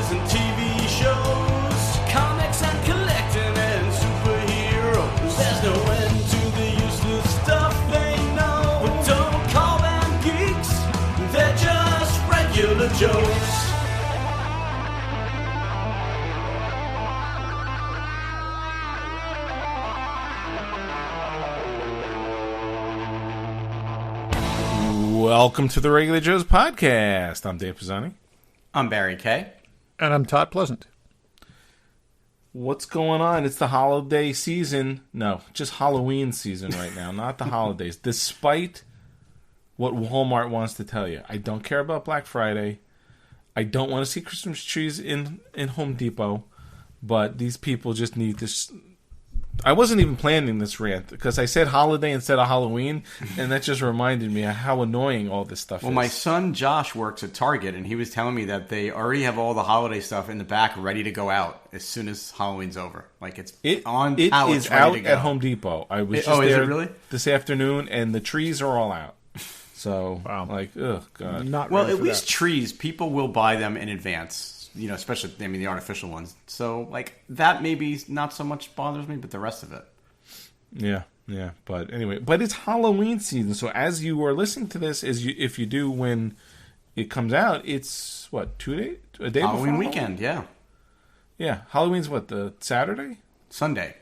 movies and TV shows, comics and collecting and superheroes. There's no end to the useless stuff they know. But don't call them geeks, they're just regular jokes. Welcome to the Regular Joe's podcast. I'm Dave Pisani. I'm Barry Kay. And I'm Todd Pleasant. What's going on? It's the holiday season. No, just Halloween season right now, not the holidays. Despite what Walmart wants to tell you. I don't care about Black Friday. I don't want to see Christmas trees in Home Depot. But these people just need this. I wasn't even planning this rant because I said holiday instead of Halloween, and that just reminded me of how annoying all this stuff is. Well, my son Josh works at Target, and he was telling me that they already have all the holiday stuff in the back ready to go out as soon as Halloween's over. Like it's on it pallets is ready out to go. at Home Depot. I was just is there it really? this afternoon, and the trees are all out. So, like, oh god. Not Well, ready at for least that. trees, people will buy them in advance. You know, especially the artificial ones. So, like that maybe not so much bothers me, but the rest of it. Yeah. But anyway, it's Halloween season. So as you are listening to this, if you do when it comes out, it's what, 2 days? A day Halloween before weekend, yeah. Yeah, Halloween's what, the Saturday? Sunday.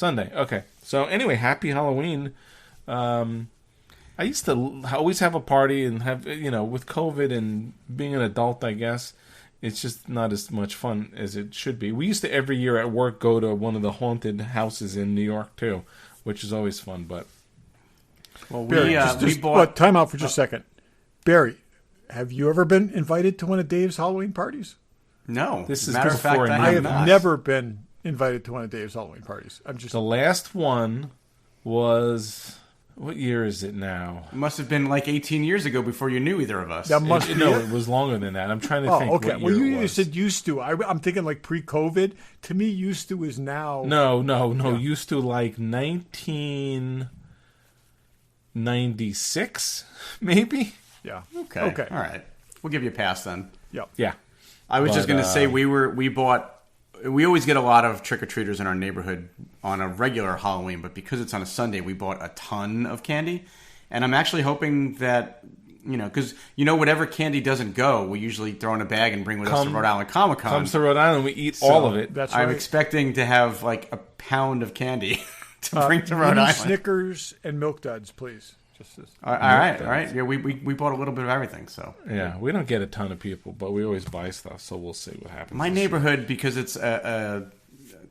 Okay. So anyway, happy Halloween. I used to always have a party and have, with COVID and being an adult, I guess, it's just not as much fun as it should be. We used to every year at work go to one of the haunted houses in New York too, which is always fun. But Well, we bought. What, time out for just a second. Barry, have you ever been invited to one of Dave's Halloween parties? No, This is matter of fact, before I I have not. never been invited to one of Dave's Halloween parties. I'm just the last one was, what year is it now? It must have been like 18 years ago before you knew either of us. that must be No, it. it was longer than that. I'm trying to think. Okay. What Well, year you it was. said used to. I'm thinking like pre-COVID. To me, used to is now. No. Yeah. Used to like 1996, maybe. Yeah. Okay. All right. We'll give you a pass then. Yeah. Yeah. I was just But, going to say we always get a lot of trick-or-treaters in our neighborhood on a regular Halloween, but because it's on a Sunday, we bought a ton of candy. And I'm actually hoping that, because, whatever candy doesn't go, we usually throw in a bag and bring with us to Rhode Island Comic Con. Comes to Rhode Island, we eat all of it. That's I'm right. expecting to have like a pound of candy to bring to Rhode mini Island. Snickers and Milk Duds, please. Just this. All right. Yeah, we bought a little bit of everything, so. Yeah, we don't get a ton of people, but we always buy stuff, so we'll see what happens. My neighborhood, because it's a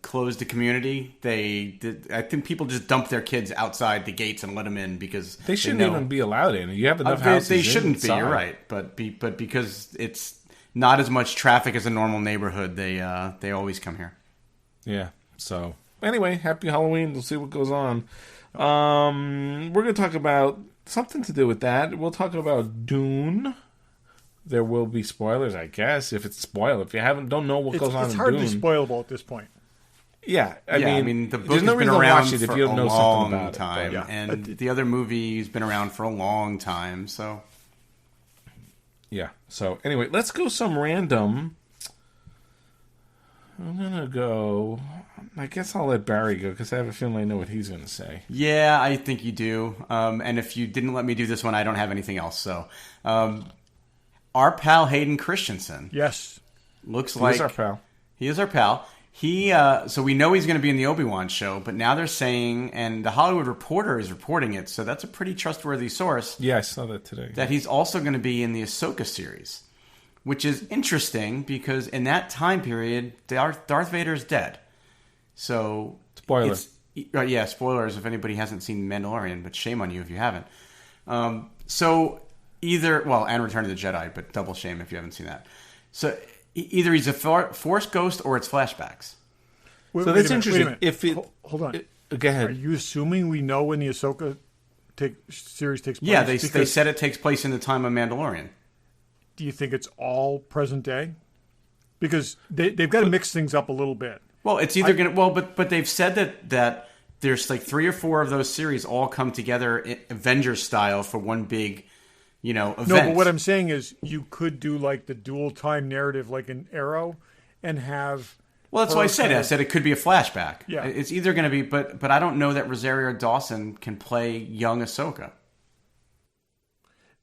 closed community, I think people just dump their kids outside the gates and let them in because They shouldn't know- even be allowed in. You have enough houses. They shouldn't inside. be. You're right, but because it's not as much traffic as a normal neighborhood, they always come here. Yeah. So anyway, happy Halloween. We'll see what goes on. We're going to talk about something to do with that. We'll talk about Dune. There will be spoilers, I guess. If it's spoiled, if you don't know what goes on It's in hardly Dune. spoilable at this point. Yeah, I mean, the book there's has no been reason to around watch it if for you don't a know long something about time, it. But, yeah. and the other movie's been around for a long time. So yeah. So anyway, let's go some random. I'm gonna go. I guess I'll let Barry go because I have a feeling I know what he's gonna say. yeah, I think you do. And if you didn't let me do this one, I don't have anything else. So our pal Hayden Christensen Yes. looks like He's our pal. He is our pal. So we know he's going to be in the Obi-Wan show, but now they're saying, and the Hollywood Reporter is reporting it, so that's a pretty trustworthy source, Yeah, I saw that today. that he's also going to be in the Ahsoka series, which is interesting because in that time period, Darth Vader is dead. So Spoiler. Yeah, spoilers if anybody hasn't seen Mandalorian, but shame on you if you haven't. So and Return of the Jedi, but double shame if you haven't seen that. So either he's a Force ghost or it's flashbacks. So that's interesting. If it, hold on. Go ahead. Are you assuming we know when the Ahsoka series takes place? Yeah, they said it takes place in the time of Mandalorian. Do you think it's all present day? Because they've got to mix things up a little bit. Well, it's either going to... but they've said that there's like 3 or 4 of those series all come together Avengers style for one big, event. No, but what I'm saying is you could do like the dual time narrative, like an Arrow, and have. Well, that's what I said. kind I of- said it could be a flashback. Yeah. It's either going to be, but I don't know that Rosario Dawson can play young Ahsoka.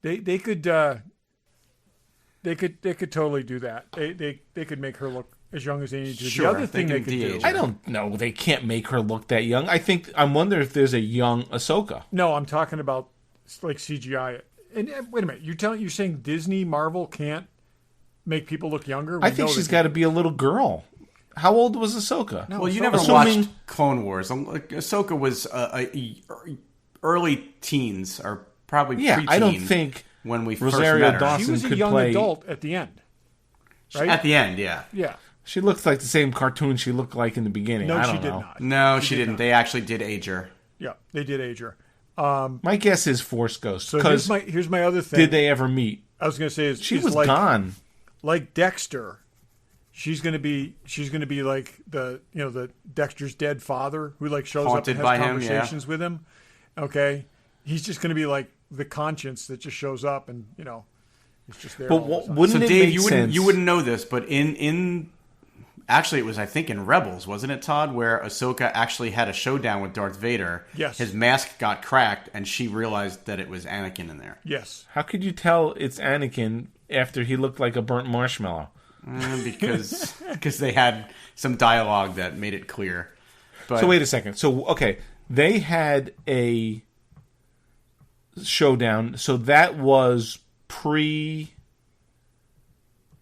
They could totally do that. They could make her look as young as they need to. Sure, The other thing they they can could do. de-age I don't know. They can't make her look that young. I'm wondering if there's a young Ahsoka. No, I'm talking about like CGI. And wait a minute, you're saying Disney, Marvel can't make people look younger? I think she's got to be a little girl. How old was Ahsoka? No. Well, you so- never Assuming- watched Clone Wars. Ahsoka was early teens, or probably Yeah, preteen I don't think when we Rosario first met her. Dawson She was a could young play. adult at the end, right? At the end, yeah. Yeah. She looks like the same cartoon she looked like in the beginning. No, I she don't did know. not. No, she did didn't. not. They actually did age her. Yeah, they did age her. My guess is Force Ghost. So Because here's my other thing. did they ever meet? I was going to say is She is was like, gone. like Dexter. She's going to be like the Dexter's dead father who like shows Haunted up by and has him, yeah. conversations with him. Okay, he's just going to be like the conscience that just shows up and it's just there. But all the time. wouldn't So it Dave, make you sense? wouldn't know this, but in actually it was, I think, in Rebels, wasn't it, Todd, where Ahsoka actually had a showdown with Darth Vader. Yes. His mask got cracked, and she realized that it was Anakin in there. Yes. How could you tell it's Anakin after he looked like a burnt marshmallow? Because they had some dialogue that made it clear. But So wait a second. So okay, they had a showdown. So that was pre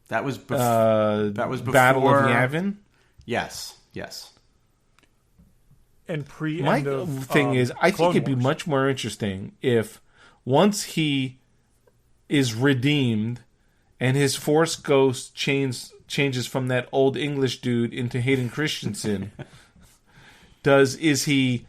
that was before Battle of Yavin. Yes. And pre My end of thing is, I think Clone it'd be Wars. much more interesting if once he is redeemed and his Force Ghost changes from that old English dude into Hayden Christensen. Is he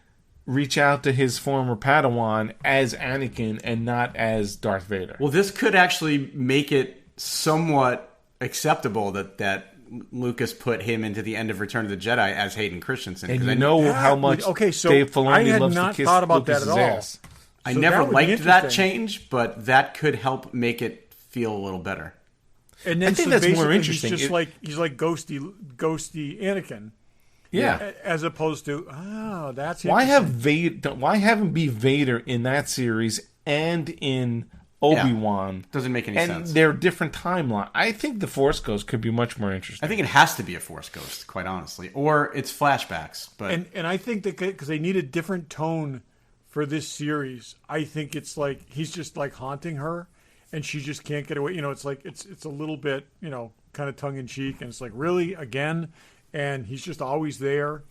reach out to his former Padawan as Anakin and not as Darth Vader? Well, this could actually make it somewhat acceptable that Lucas put him into the end of Return of the Jedi as Hayden Christensen. And 'cause you I know how much okay, so Dave Filoni I had loves not to kiss thought about that Lucas's at all. ass. I So never that would be liked that interesting. change, but that could help make it feel a little better. And then I think so that's more basically interesting. He's just It- he's like ghosty Anakin, Yeah. as opposed to that's Why interesting. have Why have him be Vader in that series and in Obi-Wan? Doesn't make any and sense. they're different timeline. I think the Force Ghost could be much more interesting. I think it has to be a Force Ghost, quite honestly, or it's flashbacks. But And I think that because they need a different tone for this series, I think it's like he's just like haunting her, and she just can't get away. It's like it's a little bit kind of tongue in cheek, and it's like really again, and he's just always there.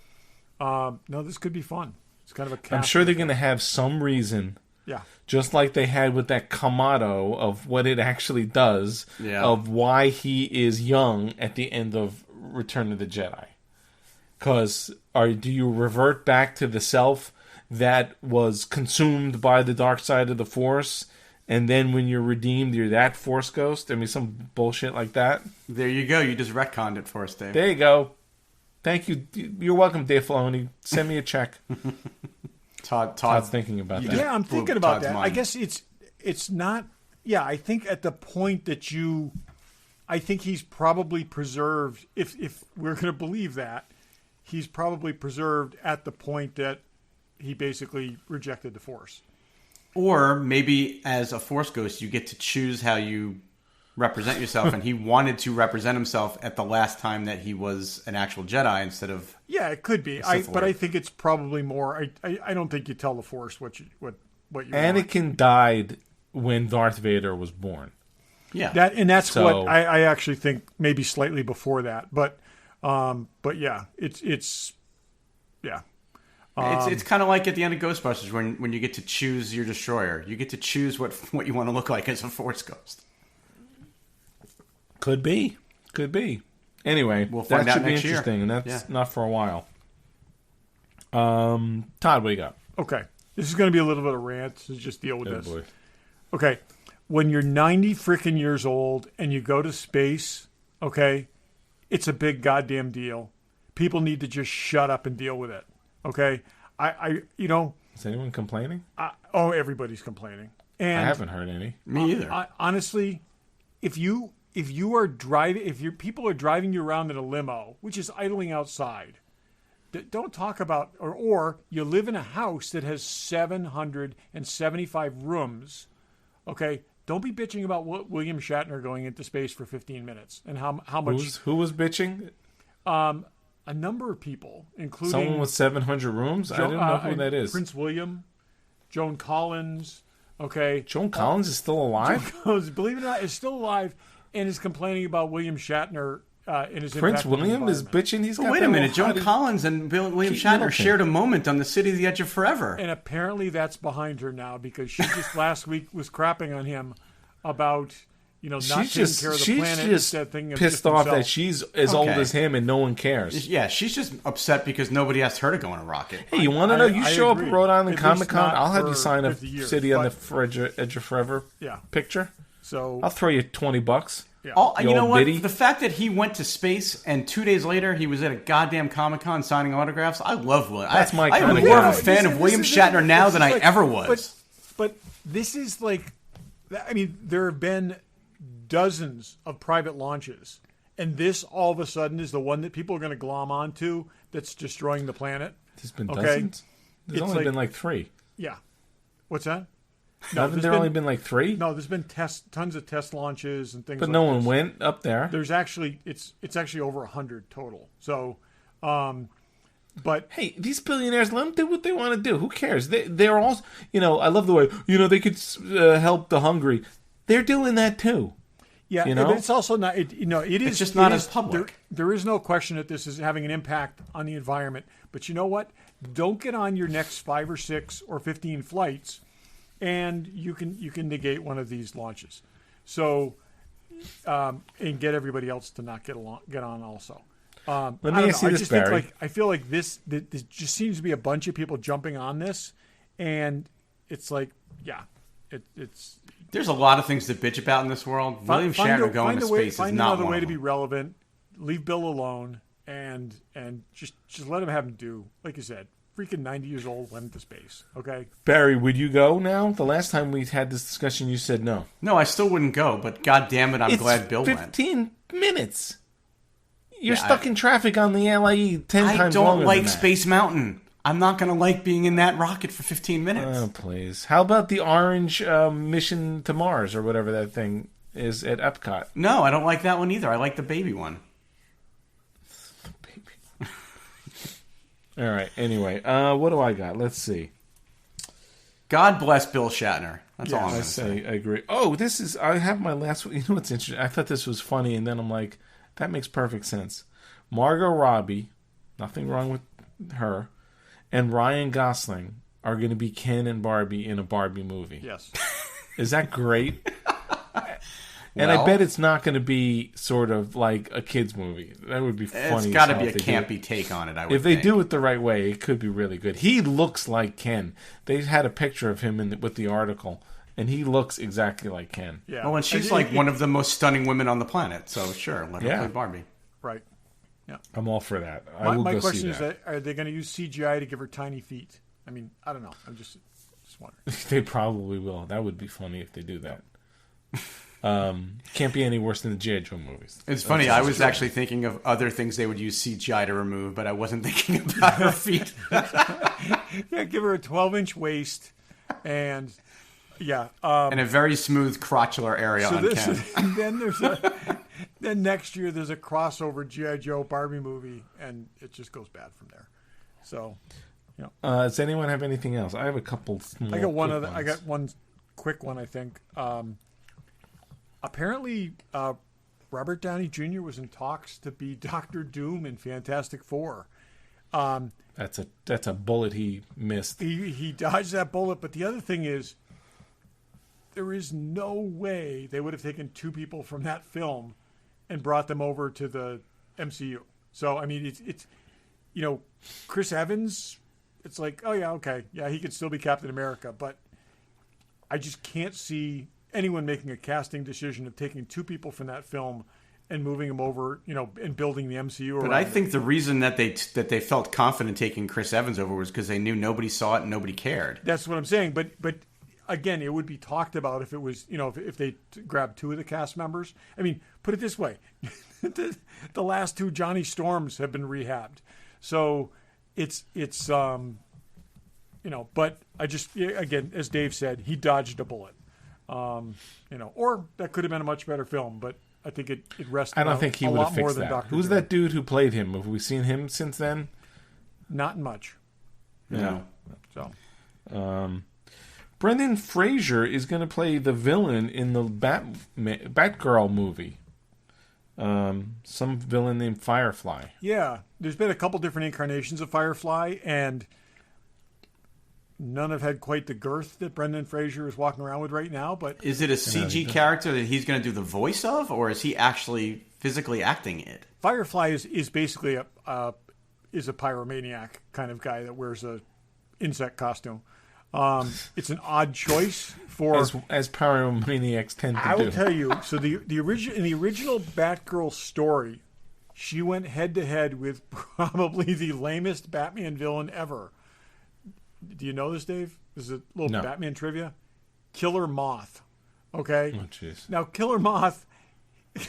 No, this could be fun. It's kind of a. I'm sure they're going to have some reason, Yeah. just like they had with that Kamado of what it actually does, Yeah. of why he is young at the end of Return of the Jedi. Because do you revert back to the self that was consumed by the dark side of the Force, and then when you're redeemed, you're that Force Ghost? I mean, some bullshit like that. there you go. You just retconned it for us, Dave. There you go. Thank you. You're welcome, Dave Filoni. Send me a check. Todd's thinking about that. Yeah, I'm blew thinking about Todd's that. I mind. guess it's not. Yeah, I think at the point that I think he's probably preserved. If we're going to believe that, he's probably preserved at the point that he basically rejected the Force. Or maybe as a Force Ghost, you get to choose how you represent yourself, and he wanted to represent himself at the last time that he was an actual Jedi instead of. Yeah, it could be. Sith But Lord. I think it's probably more. I don't think you tell the Force what you want. Anakin died when Darth Vader was born. Yeah. That's So- what I actually think. Maybe slightly before that, but yeah, it's yeah. It's kind of like at the end of Ghostbusters when you get to choose your destroyer. You get to choose what you want to look like as a Force Ghost. Could be. Anyway, We'll find that out should be next year. interesting, and that's Yeah. not for a while. Todd, what do you got? Okay, this is going to be a little bit of rant. So just deal with Oh, this. boy. Okay, when you're 90 freaking years old and you go to space, okay, it's a big goddamn deal. People need to just shut up and deal with it. Okay, Is anyone complaining? everybody's complaining. And I haven't heard any. Me either. Honestly, if your people are driving you around in a limo, which is idling outside, don't talk about or you live in a house that has 775 rooms. Okay, don't be bitching about William Shatner going into space for 15 minutes and how much. Who was bitching? A number of people, including Someone with 700 rooms. I didn't know who that is. Prince William, Joan Collins. Okay, Joan Collins is still alive. Joan Collins, believe it or not, is still alive and is complaining about William Shatner and his Prince impact on the William is environment. bitching. He's got Wait that a minute. little Joan hottie- Collins and William Kate Shatner Middleton. shared a moment on the City of the Edge of Forever. And apparently that's behind her now because she just last week was crapping on him about not taking care of the planet. She's just instead thinking of pissed just off himself. that she's as old Okay. as him and no one cares. Yeah, she's just upset because nobody asked her to go on a rocket. Hey, you want to know? You I show up agree. at Rhode Island At Comic least Con, not I'll have you for sign a 50 years, City on the but- Edge of Forever Yeah. picture. So I'll throw you $20. yeah. You You know old what? biddy. The fact that he went to space and 2 days later he was at a goddamn Comic Con signing autographs. I love William. That's my I'm kinda more guy. of a fan This- of William this is- Shatner now this than is I like- ever was. But this is like, I mean, there have been dozens of private launches, and this all of a sudden is the one that people are going to glom onto that's destroying the planet. There's been Okay. dozens. There's It's only like- been like 3. Yeah. What's that? Haven't there only been like 3? No, there's been tons of test launches and things. But like no one this. went up there. There's actually it's actually over 100 total. So, but Hey, these billionaires, let them do what they want to do. Who cares? They're all, I love the way, they could help the hungry. They're doing that too. yeah, You know? but it's also not. It is It's just not it as is- public. There is no question that this is having an impact on the environment. But you know what? Don't get on your next 5 or 6 or 15 flights, and you can negate one of these launches. So, and get everybody else to not get on also. Let I me don't ask know. you I this, just Barry. think I feel like this just seems to be a bunch of people jumping on this, and it's like, yeah, it's There's a lot of things to bitch about in this world. William Shatner going to space is find not another one way of to be them. relevant. Leave Bill alone, and just let him do, like you said, freaking 90 years old, went into space. Okay, Barry, would you go now? The last time we had this discussion, you said no. No, I still wouldn't go, but god damn it, I'm It's glad Bill went. 15 minutes. You're Yeah, stuck in traffic on the LIE 10 I times don't longer like than that. Space Mountain. I'm not going to like being in that rocket for 15 minutes. Oh, please. How about the orange mission to Mars or whatever that thing is at Epcot? No, I don't like that one either. I like the baby one. All right. Anyway, what do I got? Let's see. God bless Bill Shatner. That's all I'm I going to say. I agree. Oh, I have my last one. You know what's interesting? I thought this was funny, and then I'm like, that makes perfect sense. Margot Robbie, nothing wrong with her, and Ryan Gosling are going to be Ken and Barbie in a Barbie movie. yes, Is that great? And I Well- bet it's not going to be sort of like a kid's movie. That would be funny. It's got to as be hell a if they do it. campy take on it, I would If they think. do it the right way, it could be really good. He looks like Ken. They had a picture of him with the article, and he looks exactly like Ken. yeah. Well, and she's it- like it- one of the most stunning women on the planet, so sure, let her Yeah. play Barbie. right. I'm all for that. I will My go question see is that. are they going to use CGI to give her tiny feet? I mean, I don't know. I'm just wondering. They probably will. That would be funny if they do that. Can't be any worse than the G.I. Joe movies. It's funny, I was actually thinking of other things they would use CGI to remove, but I wasn't thinking about her feet. Yeah, give her a 12-inch waist, and yeah. And a very smooth crotchular area So on this, Ken. and then next year there's a crossover G.I. Joe Barbie movie, and it just goes bad from there. So, Does anyone have anything else? I have a couple small. I got one quick other. I ones. got one quick one. I think. Apparently, Robert Downey Jr. was in talks to be Doctor Doom in Fantastic Four. That's a bullet he missed. He dodged that bullet, but the other thing is, there is no way they would have taken 2 people from that film and brought them over to the MCU. So I mean, it's Chris Evans. It's like, oh yeah, okay, yeah, he could still be Captain America, but I just can't see anyone making a casting decision of taking 2 people from that film and moving them over, and building the MCU around. But I it. think the reason that they felt confident taking Chris Evans over was because they knew nobody saw it and nobody cared. That's what I'm saying. But again, it would be talked about if it was, if they grabbed 2 of the cast members. I mean, put it this way. the last 2 Johnny Storms have been rehabbed. So it's but I just, again, as Dave said, he dodged a bullet. Or that could have been a much better film, but I think it rested. I don't think he would have fixed that. Dr. Who's Doom. that dude who played him? Have we seen him since then? Not much. No. So, Brendan Fraser is going to play the villain in the Batgirl movie. Some villain named Firefly. yeah, there's been a couple different incarnations of Firefly, and none have had quite the girth that Brendan Fraser is walking around with right now. But Is it a CG character that he's going to do the voice of, or is he actually physically acting it? Firefly is basically a pyromaniac kind of guy that wears a insect costume. It's an odd choice for As pyromaniacs tend to do. I will tell you. So the original Batgirl story, she went head to head with probably the lamest Batman villain ever. Do you know this, Dave? This is a little No. Batman trivia. Killer Moth. Okay. Oh, jeez. Now, Killer Moth is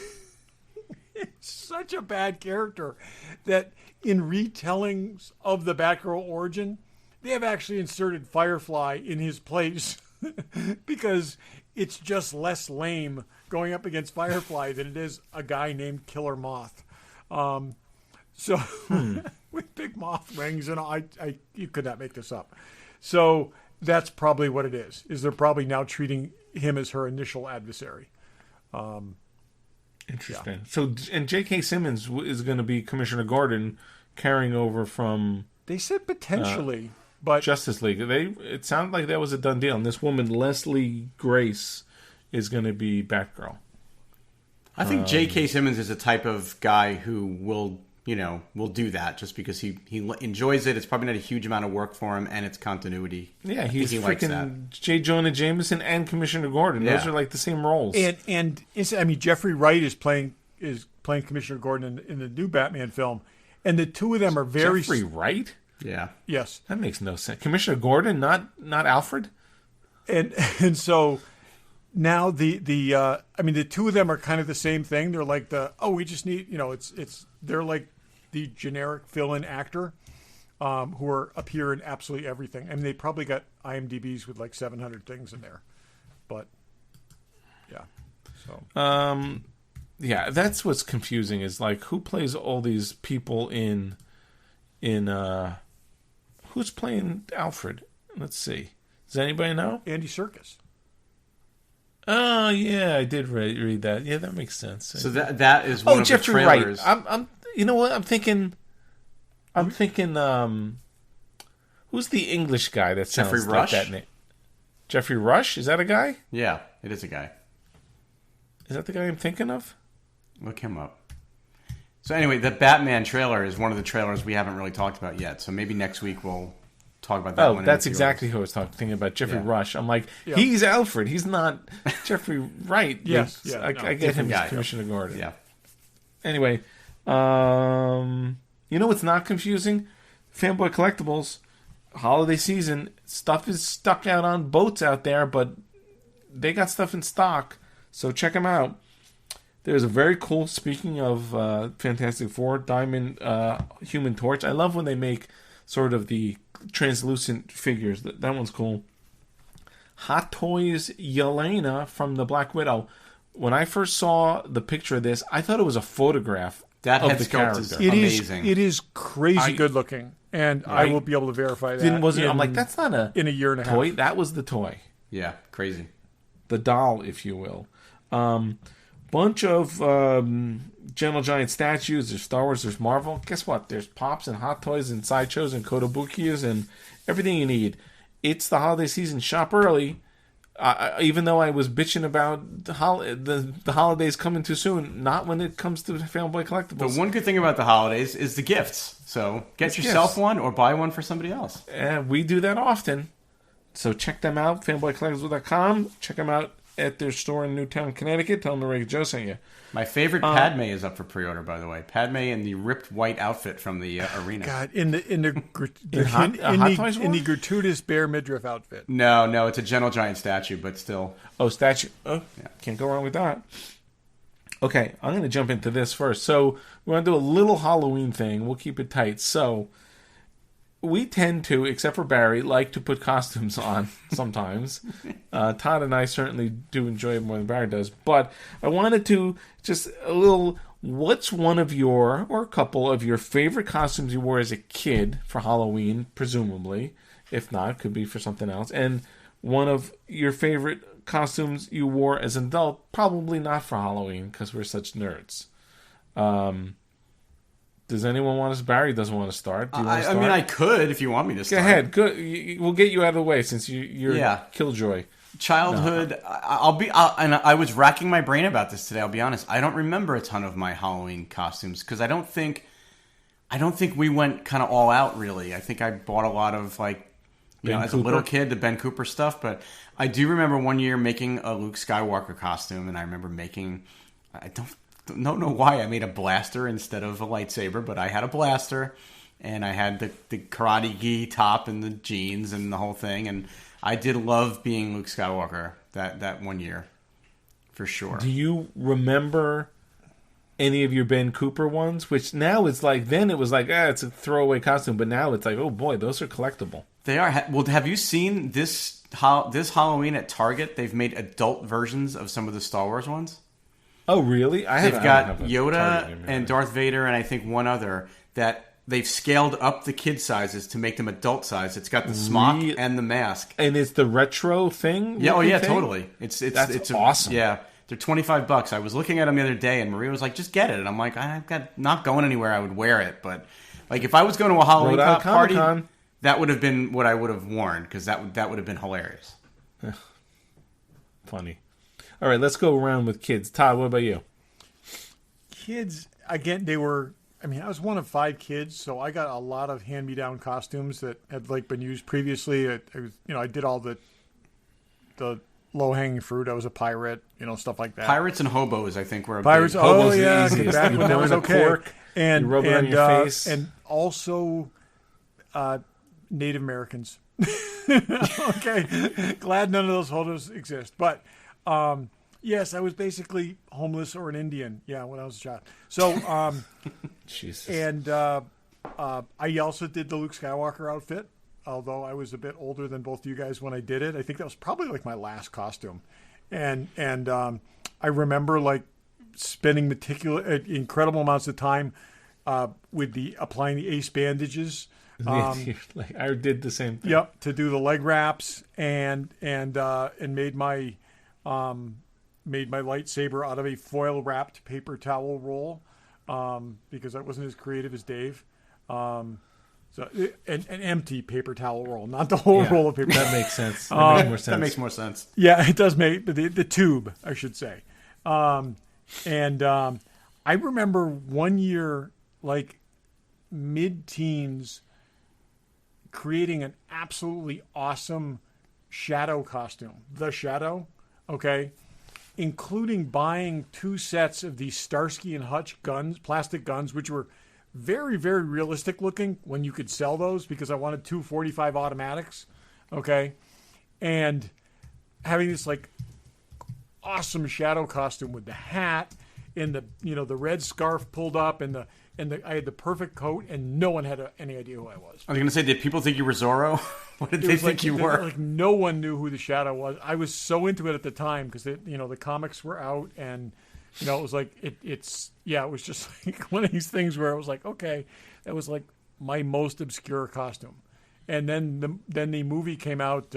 such a bad character that in retellings of the Batgirl origin, they have actually inserted Firefly in his place because it's just less lame going up against Firefly than it is a guy named Killer Moth. With big moth wings, and you could not make this up. So that's probably what it is. Is they're probably now treating him as her initial adversary. Interesting. Yeah. So, and J.K. Simmons is going to be Commissioner Gordon, carrying over from. They said potentially, but Justice League. It sounded like that was a done deal. And this woman, Leslie Grace, is going to be Batgirl. I think J.K. Simmons is a type of guy who will do that just because he enjoys it. It's probably not a huge amount of work for him, and it's continuity. Yeah, he likes that. freaking J. Jonah Jameson and Commissioner Gordon. Yeah. Those are like the same roles. And I mean, Jeffrey Wright is playing Commissioner Gordon in the new Batman film, and the two of them are very Jeffrey Wright? Yeah. Yes. That makes no sense. Commissioner Gordon, not Alfred? And so now the two of them are kind of the same thing. They're like we just need, they're like the generic fill-in actor who appear in absolutely everything. I mean, they probably got IMDb's with like 700 things in there, but yeah. So yeah, that's what's confusing is like who plays all these people in who's playing Alfred? Let's see. Does anybody know? Andy Serkis. Oh yeah, I did read that. Yeah, that makes sense. So that is one of Jeffrey the trailers. Wright. I'm you know what? I'm thinking who's the English guy that sounds Jeffrey like Rush? that name? Jeffrey Rush? Is that a guy? Yeah, it is a guy. Is that the guy I'm thinking of? Look him up. So anyway, the Batman trailer is one of the trailers we haven't really talked about yet. So maybe next week we'll talk about that one. Oh, that's exactly who I was thinking about. Jeffrey Rush. I'm like, he's Alfred. He's not Jeffrey Wright. Yes. I get him as Commissioner Gordon. Yeah. Anyway, you know what's not confusing? Fanboy Collectibles, holiday season, stuff is stuck out on boats out there, but they got stuff in stock, so check them out. There's a very cool, speaking of Fantastic Four, Diamond Human Torch. I love when they make sort of the translucent figures. That one's cool. Hot Toys Yelena from the Black Widow. When I first saw the picture of this, I thought it was a photograph that of head the sculpt is character. amazing. It is crazy good looking, and I will be able to verify that. I'm like, that's not a in a year and a toy. half. That was the toy. Yeah, crazy. The doll, if you will. Bunch of Gentle Giant statues. There's Star Wars. There's Marvel. Guess what? There's Pops and Hot Toys and Sideshows and Kotobukis and everything you need. It's the holiday season. Shop early. Even though I was bitching about the holidays coming too soon, not when it comes to Fanboy Collectibles. The one good thing about the holidays is the gifts. So get yourself one or buy one for somebody else. We do that often. So check them out, fanboycollectibles.com. Check them out at their store in Newtown, Connecticut. Tell them the Ray Joe sent you. My favorite Padme is up for pre-order, by the way. Padme in the ripped white outfit from the arena. God, in the gratuitous bare midriff outfit. No, it's a gentle giant statue, but still. Oh, statue. Oh, yeah. Can't go wrong with that. Okay, I'm going to jump into this first. So we're going to do a little Halloween thing. We'll keep it tight. So we tend to, except for Barry, like to put costumes on sometimes. Todd and I certainly do enjoy it more than Barry does. But I wanted to just a little, what's one of your, or a couple of your favorite costumes you wore as a kid for Halloween, presumably. If not, could be for something else. And one of your favorite costumes you wore as an adult, probably not for Halloween because we're such nerds. Does anyone want to? Barry doesn't want to start. Do you want to start? I mean, I could if you want me to start. Go ahead. Good. We'll get you out of the way since you're killjoy. Childhood. No. And I was racking my brain about this today. I'll be honest. I don't remember a ton of my Halloween costumes because I don't think we went kind of all out. Really, I think I bought a lot of as a little kid, the Ben Cooper stuff. But I do remember one year making a Luke Skywalker costume, and I remember making. I don't know why I made a blaster instead of a lightsaber, but I had a blaster, and I had the karate gi top and the jeans and the whole thing, and I did love being Luke Skywalker that one year, for sure. Do you remember any of your Ben Cooper ones? Which now it's like, then it was like, it's a throwaway costume, but now it's like, oh boy, those are collectible. They are. Well, have you seen this Halloween at Target? They've made adult versions of some of the Star Wars ones. Oh, really? They've got Yoda and Darth Vader and I think one other that they've scaled up the kid sizes to make them adult size. It's got the smock and the mask. And it's the retro thing? Yeah, totally. It's awesome. Yeah. They're $25. I was looking at them the other day and Maria was like, just get it. And I'm like, I'm not going anywhere. I would wear it. But like if I was going to a Halloween party, that would have been what I would have worn because that would have been hilarious. Funny. All right, let's go around with kids. Todd, what about you? Kids, again, I was one of 5 kids, so I got a lot of hand-me-down costumes that had been used previously. I did all the low-hanging fruit. I was a pirate, stuff like that. Pirates and hobos, I think, were pirates. Big. Oh yeah, back when that was okay. Cork, and you rub it on your face, and also Native Americans. Okay, glad none of those photos exist, but. Yes, I was basically homeless or an Indian. Yeah, when I was a child. So, Jesus. And I also did the Luke Skywalker outfit, although I was a bit older than both you guys when I did it. I think that was probably my last costume, and I remember spending incredible amounts of time with applying the ace bandages. I did the same thing. Yep, to do the leg wraps and made my lightsaber out of a foil wrapped paper towel roll because I wasn't as creative as Dave. So an empty paper towel roll, not the whole roll of paper. That makes sense. That makes more sense. Yeah, it does make the tube, I should say. And I remember one year, mid-teens, creating an absolutely awesome Shadow costume. The Shadow, okay? Including buying 2 sets of these Starsky and Hutch guns, plastic guns, which were very, very realistic looking when you could sell those because I wanted 2 .45 automatics, okay? And having this awesome Shadow costume with the hat and the red scarf pulled up and I had the perfect coat and no one had any idea who I was. I was going to say, did people think you were Zorro? What did they think you were? No one knew who the Shadow was. I was so into it at the time because the comics were out and it was it was just one of these things where I was like, okay, that was my most obscure costume. And then the movie came out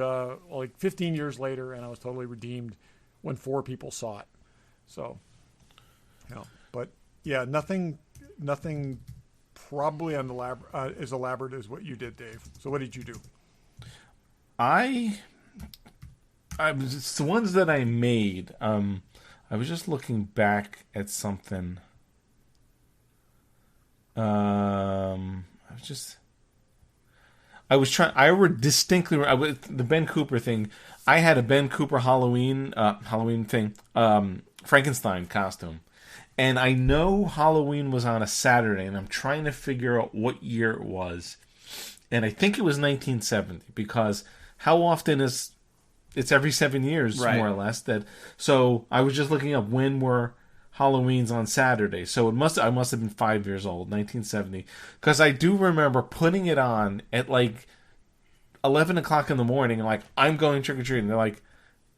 15 years later and I was totally redeemed when 4 people saw it. So, but yeah, nothing probably on the as elaborate as what you did, Dave. So what did you do? I it's the ones that I made. I was just looking back at something. distinctly the Ben Cooper thing. I had a Ben Cooper Halloween thing, Frankenstein costume, and I know Halloween was on a Saturday, and I'm trying to figure out what year it was, and I think it was 1970 because how often is it's every 7 years Right. more or less that. So I was just looking up when were Halloween's on Saturday, so I must have been 5 years old, 1970, because I do remember putting it on at like 11 o'clock in the morning, and like, I'm going trick-or-treating. They're like,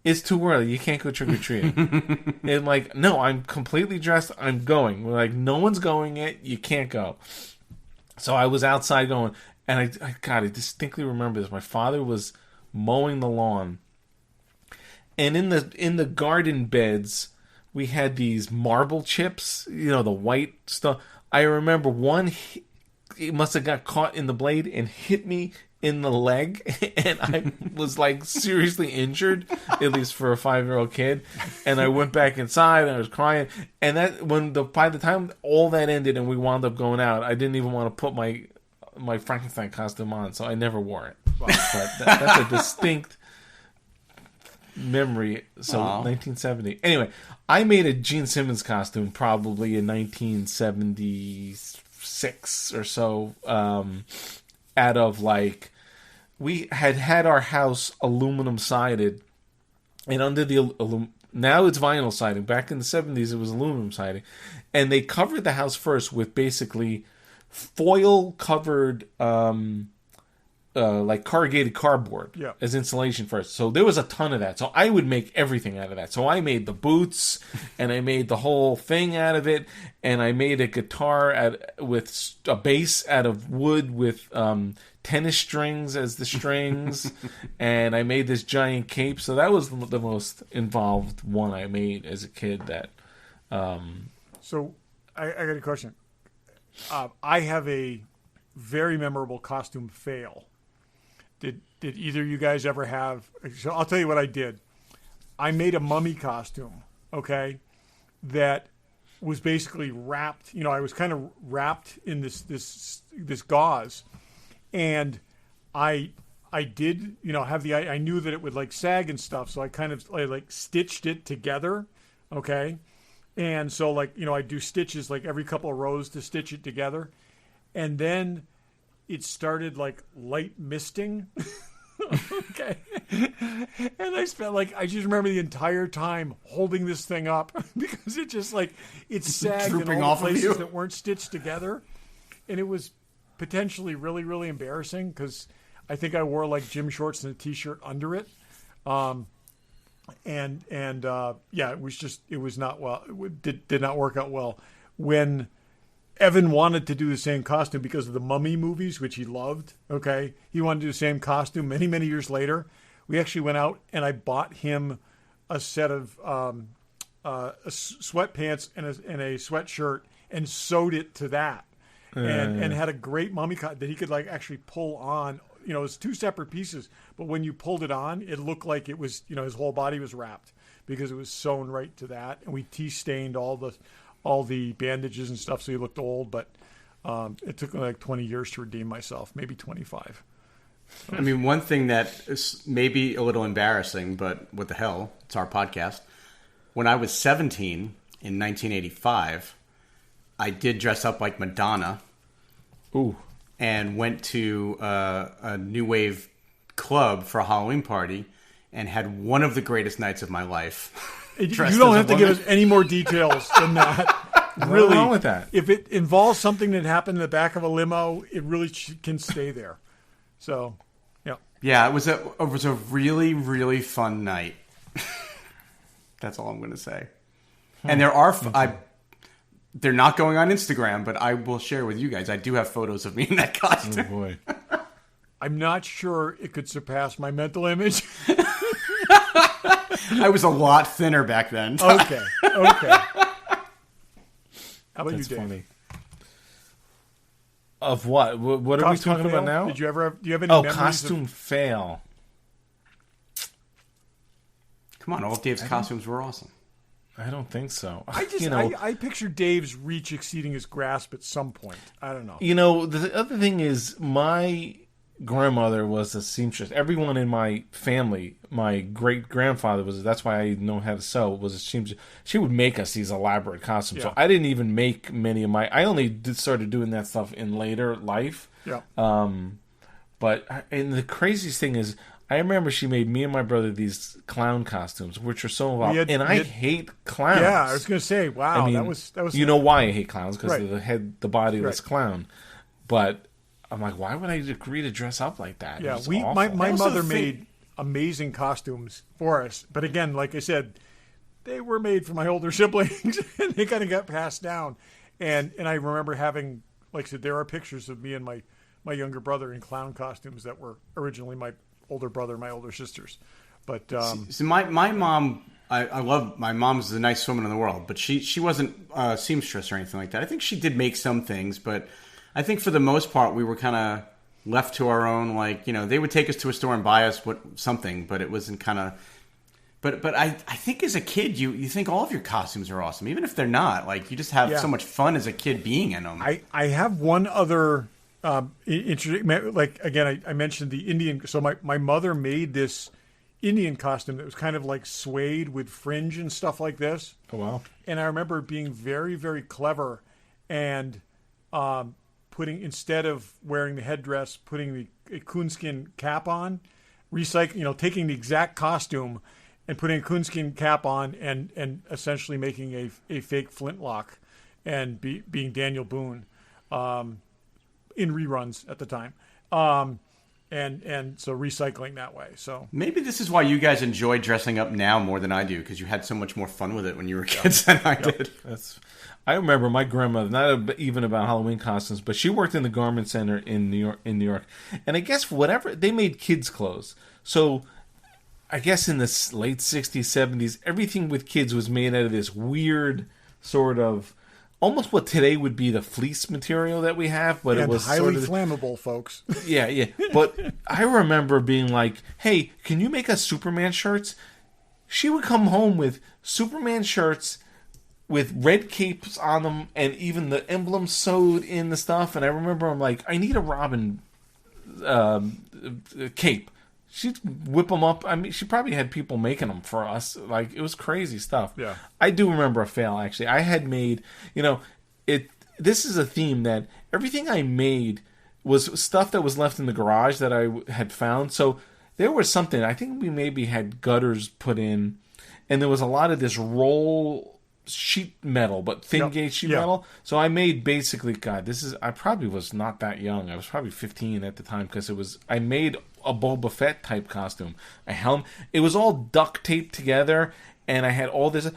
it's too early, you can't go trick-or-treating. And like, no, I'm completely dressed, I'm going. We're like, no one's going yet, you can't go. So I was outside going, and I distinctly remember this. My father was mowing the lawn, and in the garden beds, we had these marble chips, the white stuff. I remember one, it must have got caught in the blade and hit me in the leg, and I was like seriously injured, at least for a 5-year-old kid. And I went back inside and I was crying. And by the time all that ended and we wound up going out, I didn't even want to put my Frankenstein costume on, so I never wore it. But that's a distinct memory. So Wow. 1970. Anyway, I made a Gene Simmons costume probably in 1976 or so, out of like, we had our house aluminum sided, and under the now it's vinyl siding. Back in the 70s, it was aluminum siding, and they covered the house first with basically foil covered like corrugated cardboard as insulation first. So there was a ton of that. So I would make everything out of that. So I made the boots, and I made the whole thing out of it, and I made a guitar with a bass out of wood with tennis strings as the strings, and I made this giant cape. So that was the most involved one I made as a kid. That. So I got a question. I have a very memorable costume fail. Did either of you guys ever have? So I'll tell you what I did. I made a mummy costume, okay, that was basically wrapped. I was kind of wrapped in this gauze, and I did have I knew that it would like sag and stuff, so I kind of like stitched it together, okay, and so like I do stitches like every couple of rows to stitch it together, and then it started like light misting. Okay. And I just remember the entire time holding this thing up because it just like, it sagged in Drooping all off the of places you. that weren't stitched together. And it was potentially really, really embarrassing because I think I wore like gym shorts and a t-shirt under it. It was not well. It did not work out well. When Evan wanted to do the same costume because of the Mummy movies, which he loved. Okay, he wanted to do the same costume. Many, many years later, we actually went out and I bought him a set of sweatpants and a sweatshirt and sewed it to that, and had a great mummy cut that he could like actually pull on. It was two separate pieces, but when you pulled it on, it looked like it was his whole body was wrapped because it was sewn right to that, and we tea stained all the bandages and stuff, so he looked old, but it took me like 20 years to redeem myself, maybe 25. I mean, one thing that is maybe a little embarrassing, but what the hell, it's our podcast. When I was 17 in 1985, I did dress up like Madonna. Ooh. And went to a new wave club for a Halloween party and had one of the greatest nights of my life. You don't have to give us any more details than that. Really, what's wrong with that? If it involves something that happened in the back of a limo, it really can stay there. So, yeah. Yeah, it was a really, really fun night. That's all I'm going to say. And they're not going on Instagram, but I will share with you guys. I do have photos of me in that costume. Oh boy. I'm not sure it could surpass my mental image. I was a lot thinner back then. Okay. How about That's you, Dave? funny. Of what? What are we Costume talking fail? about now? Do you have any Oh, memories costume fail. Come on, all of Dave's costumes were awesome. I don't think so. I picture Dave's reach exceeding his grasp at some point. I don't know. The other thing is grandmother was a seamstress. Everyone in my family, my great grandfather was. That's why I know how to sew. Was a seamstress. She would make us these elaborate costumes. Yeah. So I didn't even make many of my. I only started doing that stuff in later life. Yeah. But and the craziest thing is, I remember she made me and my brother these clown costumes, which are so involved. I hate clowns. Yeah, I was going to say, wow, I mean, that was. You know why I hate clowns? Because Right. of the bodiless Right. clown. But I'm like, why would I agree to dress up like that? Yeah, It's my awful. I also mother think- made amazing costumes for us, but again, like I said, they were made for my older siblings, and they kind of got passed down. And I remember having, like I said, there are pictures of me and my younger brother in clown costumes that were originally my older brother, my older sisters. But So my mom, I love my mom's the nicest woman in the world, but she wasn't a seamstress or anything like that. I think she did make some things, but I think for the most part we were kind of left to our own. Like, they would take us to a store and buy us something, but it wasn't kind of. But I think as a kid you think all of your costumes are awesome, even if they're not. Like, you just have so much fun as a kid being in them. I have one other interesting, like, again, I mentioned the Indian. So my mother made this Indian costume that was kind of like suede with fringe and stuff like this. Oh, wow. And I remember it being very, very clever and putting, instead of wearing the headdress, putting the coonskin cap on, taking the exact costume and putting a coonskin cap on and essentially making a fake flintlock and being Daniel Boone in reruns at the time. And so recycling that way. So maybe this is why you guys enjoy dressing up now more than I do, because you had so much more fun with it when you were kids than I did. I remember my grandmother, not even about Halloween costumes, but she worked in the garment center in New York. And I guess whatever, they made kids' clothes. So I guess in the late 60s, 70s, everything with kids was made out of this weird sort of, almost what today would be the fleece material that we have, but it was highly sort of, flammable, folks. Yeah. But I remember being like, hey, can you make us Superman shirts? She would come home with Superman shirts with red capes on them and even the emblem sewed in the stuff. And I remember I'm like, I need a Robin cape. She'd whip them up. I mean, she probably had people making them for us. Like, it was crazy stuff. Yeah. I do remember a fail, actually. I had made, this is a theme that everything I made was stuff that was left in the garage that I had found. So there was something, I think we maybe had gutters put in, and there was a lot of this roll sheet metal, but thin gauge sheet metal. So I made basically, I probably was not that young. I was probably 15 at the time, because I made a Boba Fett type costume, a helm. It was all duct taped together, and I had all this.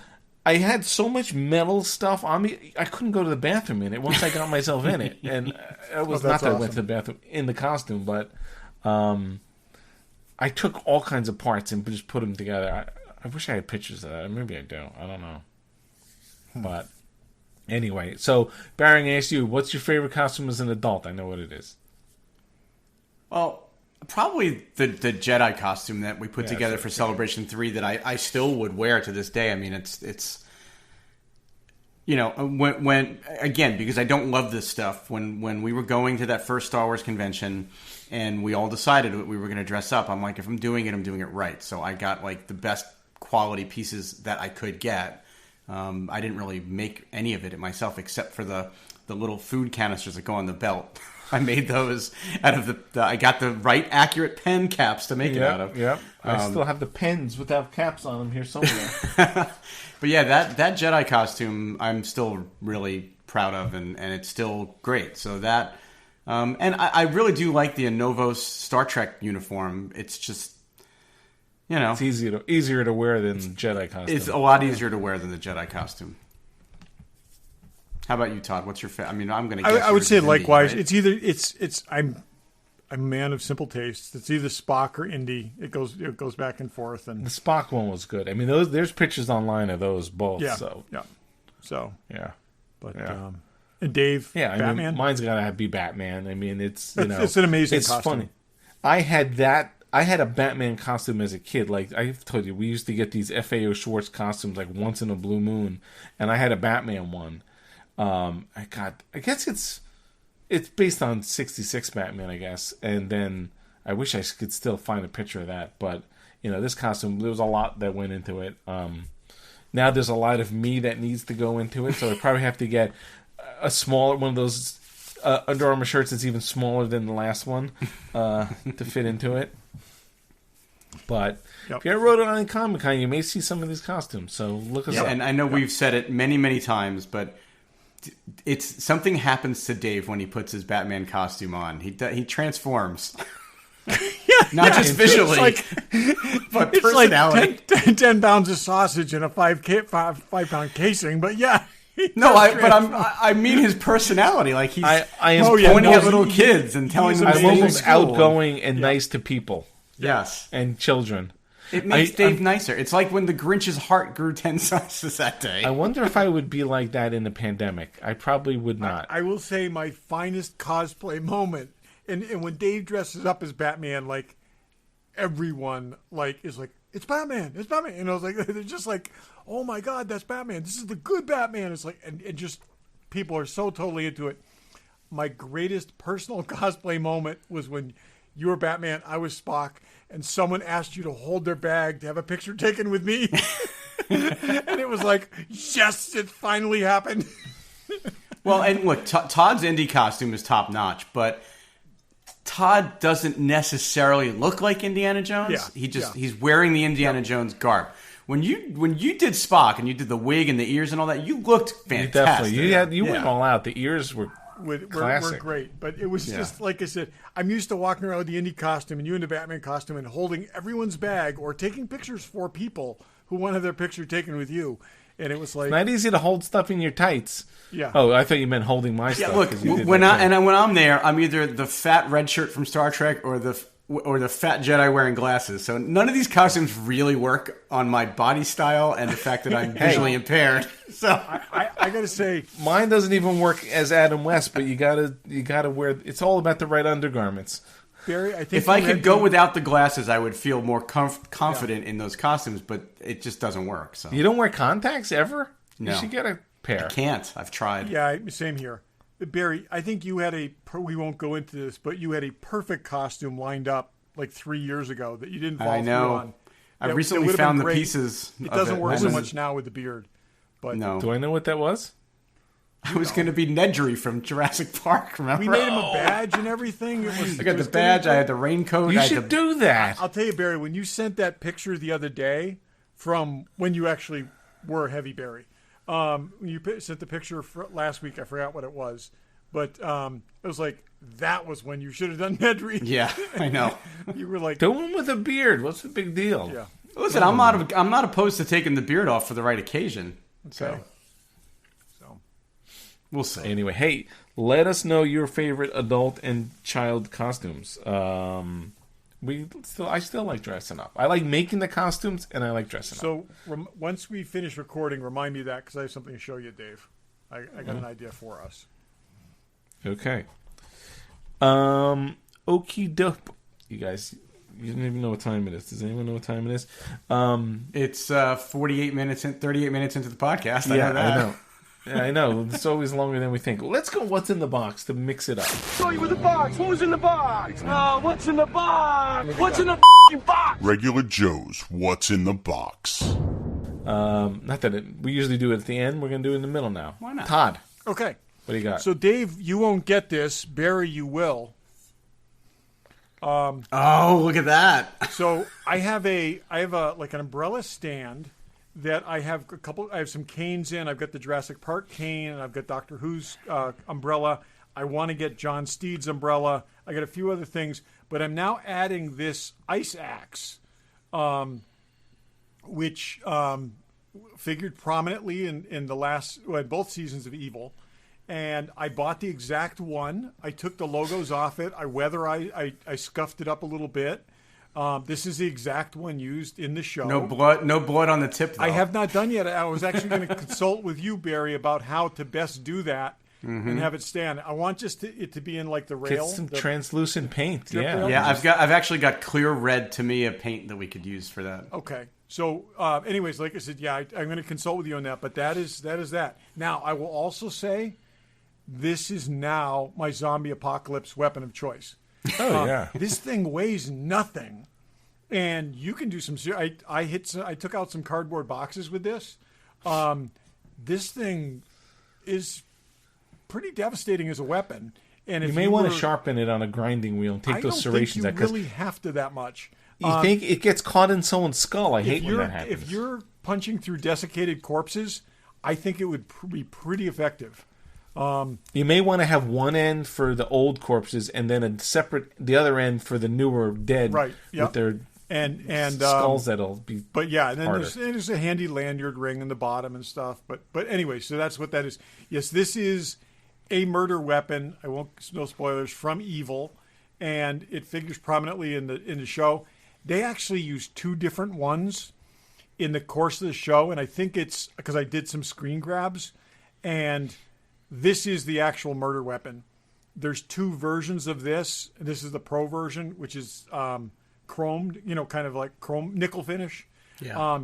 I had so much metal stuff on me, I couldn't go to the bathroom in it once I got myself in it. And it was not that I went to the bathroom in the costume, but I took all kinds of parts and just put them together. I wish I had pictures of that. Maybe I do. I don't know. But anyway, so Barry, I asked you, what's your favorite costume as an adult? I know what it is. Well, probably the Jedi costume that we put together for Celebration 3 that I still would wear to this day. I mean, it's when again, because I don't love this stuff, when we were going to that first Star Wars convention and we all decided we were going to dress up, I'm like, if I'm doing it right. So I got like the best quality pieces that I could get. I didn't really make any of it myself, except for the little food canisters that go on the belt. I made those out of I got the right accurate pen caps to make it out of. Yep. I still have the pens without caps on them here somewhere. But yeah, that Jedi costume I'm still really proud of, and it's still great. So that, and I really do like the Anovos Star Trek uniform. It's just, it's easier to wear than Jedi costume. It's a lot easier to wear than the Jedi costume. How about you, Todd? What's your favorite? I mean, I'm going to guess I would say Indy, likewise. right? It's either I'm a man of simple tastes. It's either Spock or Indy. It goes back and forth. And the Spock one was good. I mean, there's pictures online of those both. Yeah, so yeah. So yeah, but yeah. And Dave, yeah, Batman. I mean, mine's got to be Batman. I mean, it's it's an amazing it's costume. funny. I had a Batman costume as a kid. Like I've told you, we used to get these FAO Schwartz costumes like once in a blue moon, and I had a Batman one. I guess it's It's based on 66 Batman, I guess. And then I wish I could still find a picture of that. But, this costume, there was a lot that went into it. Now there's a lot of me that needs to go into it. So I probably have to get a smaller one of those Under Armour shirts that's even smaller than the last one to fit into it. But if you ever wrote it on Comic-Con, you may see some of these costumes. So look us up. And I know we've said it many, many times, but it's something happens to Dave when he puts his Batman costume on. He transforms. Not just visually, but it's personality. Like 10 pounds of sausage in a 5-pound casing, but yeah. I mean his personality. Like he's pointing at little kids and telling them I'm almost outgoing and nice to people. Yes. And children. It makes Dave nicer. It's like when the Grinch's heart grew 10 sizes that day. I wonder if I would be like that in the pandemic. I probably would not. I will say my finest cosplay moment, and when Dave dresses up as Batman, like, everyone, like, is like, it's Batman, it's Batman. And I was like, they're just like, oh my God, that's Batman. This is the good Batman. It's like, and just, people are so totally into it. My greatest personal cosplay moment was when you were Batman, I was Spock, and someone asked you to hold their bag to have a picture taken with me. And it was like, yes, it finally happened. Well, and look, Todd's Indy costume is top notch, but Todd doesn't necessarily look like Indiana Jones. Yeah, He's wearing the Indiana Jones garb. When you did Spock and you did the wig and the ears and all that, you looked fantastic. You went all out. The ears were were great, but it was just like I said. I'm used to walking around with the Indy costume and you in the Batman costume and holding everyone's bag or taking pictures for people who wanted their picture taken with you, and it was like it's not easy to hold stuff in your tights. Yeah. Oh, I thought you meant holding my stuff. Yeah, look, when I'm there, I'm either the fat red shirt from Star Trek or the fat Jedi wearing glasses. So none of these costumes really work on my body style and the fact that I'm visually impaired. So I gotta say, mine doesn't even work as Adam West, but you gotta wear. It's all about the right undergarments. Barry, I think if I could go without the glasses, I would feel more confident in those costumes, but it just doesn't work. So you don't wear contacts ever? No. You should get a pair. I can't. I've tried. Yeah, same here. Barry, I think you had we won't go into this, but you had a perfect costume lined up like 3 years ago that you didn't follow through on. I recently found the pieces. It doesn't work so much now with the beard. But no. Do I know what that was? I was going to be Nedry from Jurassic Park, remember? We made him a badge and everything. I got the badge. I had the raincoat. You should do that. I'll tell you, Barry, when you sent that picture the other day from when you actually were Heavy Barry, when you sent the picture last week, I forgot what it was. But it was like, that was when you should have done Nedry. Yeah, I know. You were like, do him with a beard. What's the big deal? Yeah. Listen, I'm not opposed to taking the beard off for the right occasion. Okay. So we'll see. Anyway, hey, let us know your favorite adult and child costumes. I still like dressing up. I like making the costumes, and I like dressing up. So once we finish recording, remind me of that because I have something to show you, Dave. I got an idea for us. Okay. Okie doke. You guys, you don't even know what time it is. Does anyone know what time it is? It's 38 minutes into the podcast. Yeah, I know. Yeah, I know. It's always longer than we think. Let's go what's in the box to mix it up. Show you with the box. Who's in the box? What's in the box? What's in the box? Regular Joe's What's in the Box. Not that we usually do it at the end. We're going to do it in the middle now. Why not? Todd. Okay. What do you got? So, Dave, you won't get this. Barry, you will. Oh, look at that! So I have like an umbrella stand that I have I have some canes in. I've got the Jurassic Park cane, and I've got Doctor Who's umbrella. I want to get John Steed's umbrella. I got a few other things, but I'm now adding this ice axe, which figured prominently in both seasons of Evil. And I bought the exact one. I took the logos off it. I scuffed it up a little bit. This is the exact one used in the show. No blood on the tip, though. I have not done yet. I was actually going to consult with you, Barry, about how to best do that and have it stand. I want it to be in like the rail. Get some translucent paint. Yeah. rail. Yeah, I've actually got clear red Tamiya paint that we could use for that. Okay. So, anyways, like I said, I'm going to consult with you on that. But that is that. Now, I will also say this is now my zombie apocalypse weapon of choice. Oh yeah. This thing weighs nothing, and you can do some. I took out some cardboard boxes with this. This thing is pretty devastating as a weapon. And if you may want to sharpen it on a grinding wheel and take those serrations out. I don't think you really have to that much. You think it gets caught in someone's skull? I hate when that happens. If you're punching through desiccated corpses, I think it would be pretty effective. You may want to have one end for the old corpses and then the other end for the newer dead, right? Yep. With their and skulls that'll be. But yeah, and then harder. there's a handy lanyard ring in the bottom and stuff. But anyway, so that's what that is. Yes, this is a murder weapon. I won't, no spoilers, from Evil, and it figures prominently in the show. They actually use two different ones in the course of the show, and I think it's because I did some screen grabs, and this is the actual murder weapon. There's two versions of this. This is the pro version, which is chromed, kind of like chrome nickel finish. Yeah.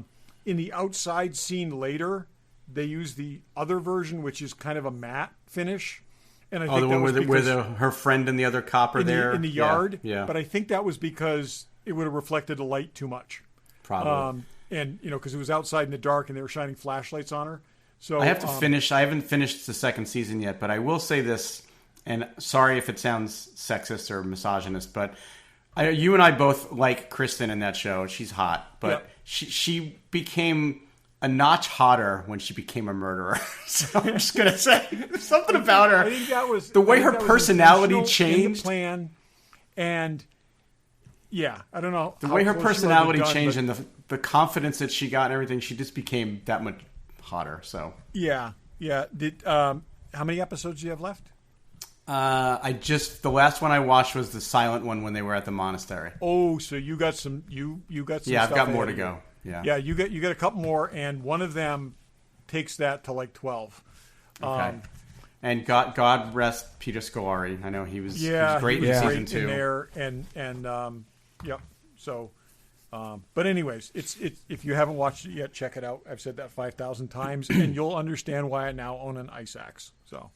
In the outside scene later, they use the other version, which is kind of a matte finish. And I think the that one was where her friend and the other cop are there in the yard. Yeah. But I think that was because it would have reflected the light too much. Probably. And because it was outside in the dark and they were shining flashlights on her. So I have to finish. I haven't finished the second season yet, but I will say this. And sorry if it sounds sexist or misogynist, but you and I both like Kristen in that show. She's hot, but Yep. she became a notch hotter when she became a murderer. So I'm just gonna say something about her. I think that was the way her personality intentional in the changed. plan, and yeah, I don't know The how way her close you are to personality done, changed but and the confidence that she got and everything, she just became that much hotter. So yeah. Did how many episodes do you have left? the last one I watched was the silent one when they were at the monastery. Oh, so you got some you got some. Yeah, I've stuff got more ahead to of you. go. Yeah. Yeah, you got a couple more, and one of them takes that to like 12. Okay. And God rest Peter Scolari. I know he was great he was in season great 2. in there, and yep. So, but anyways, it's if you haven't watched it yet, check it out. I've said that 5,000 times, and you'll understand why I now own an ice axe. So,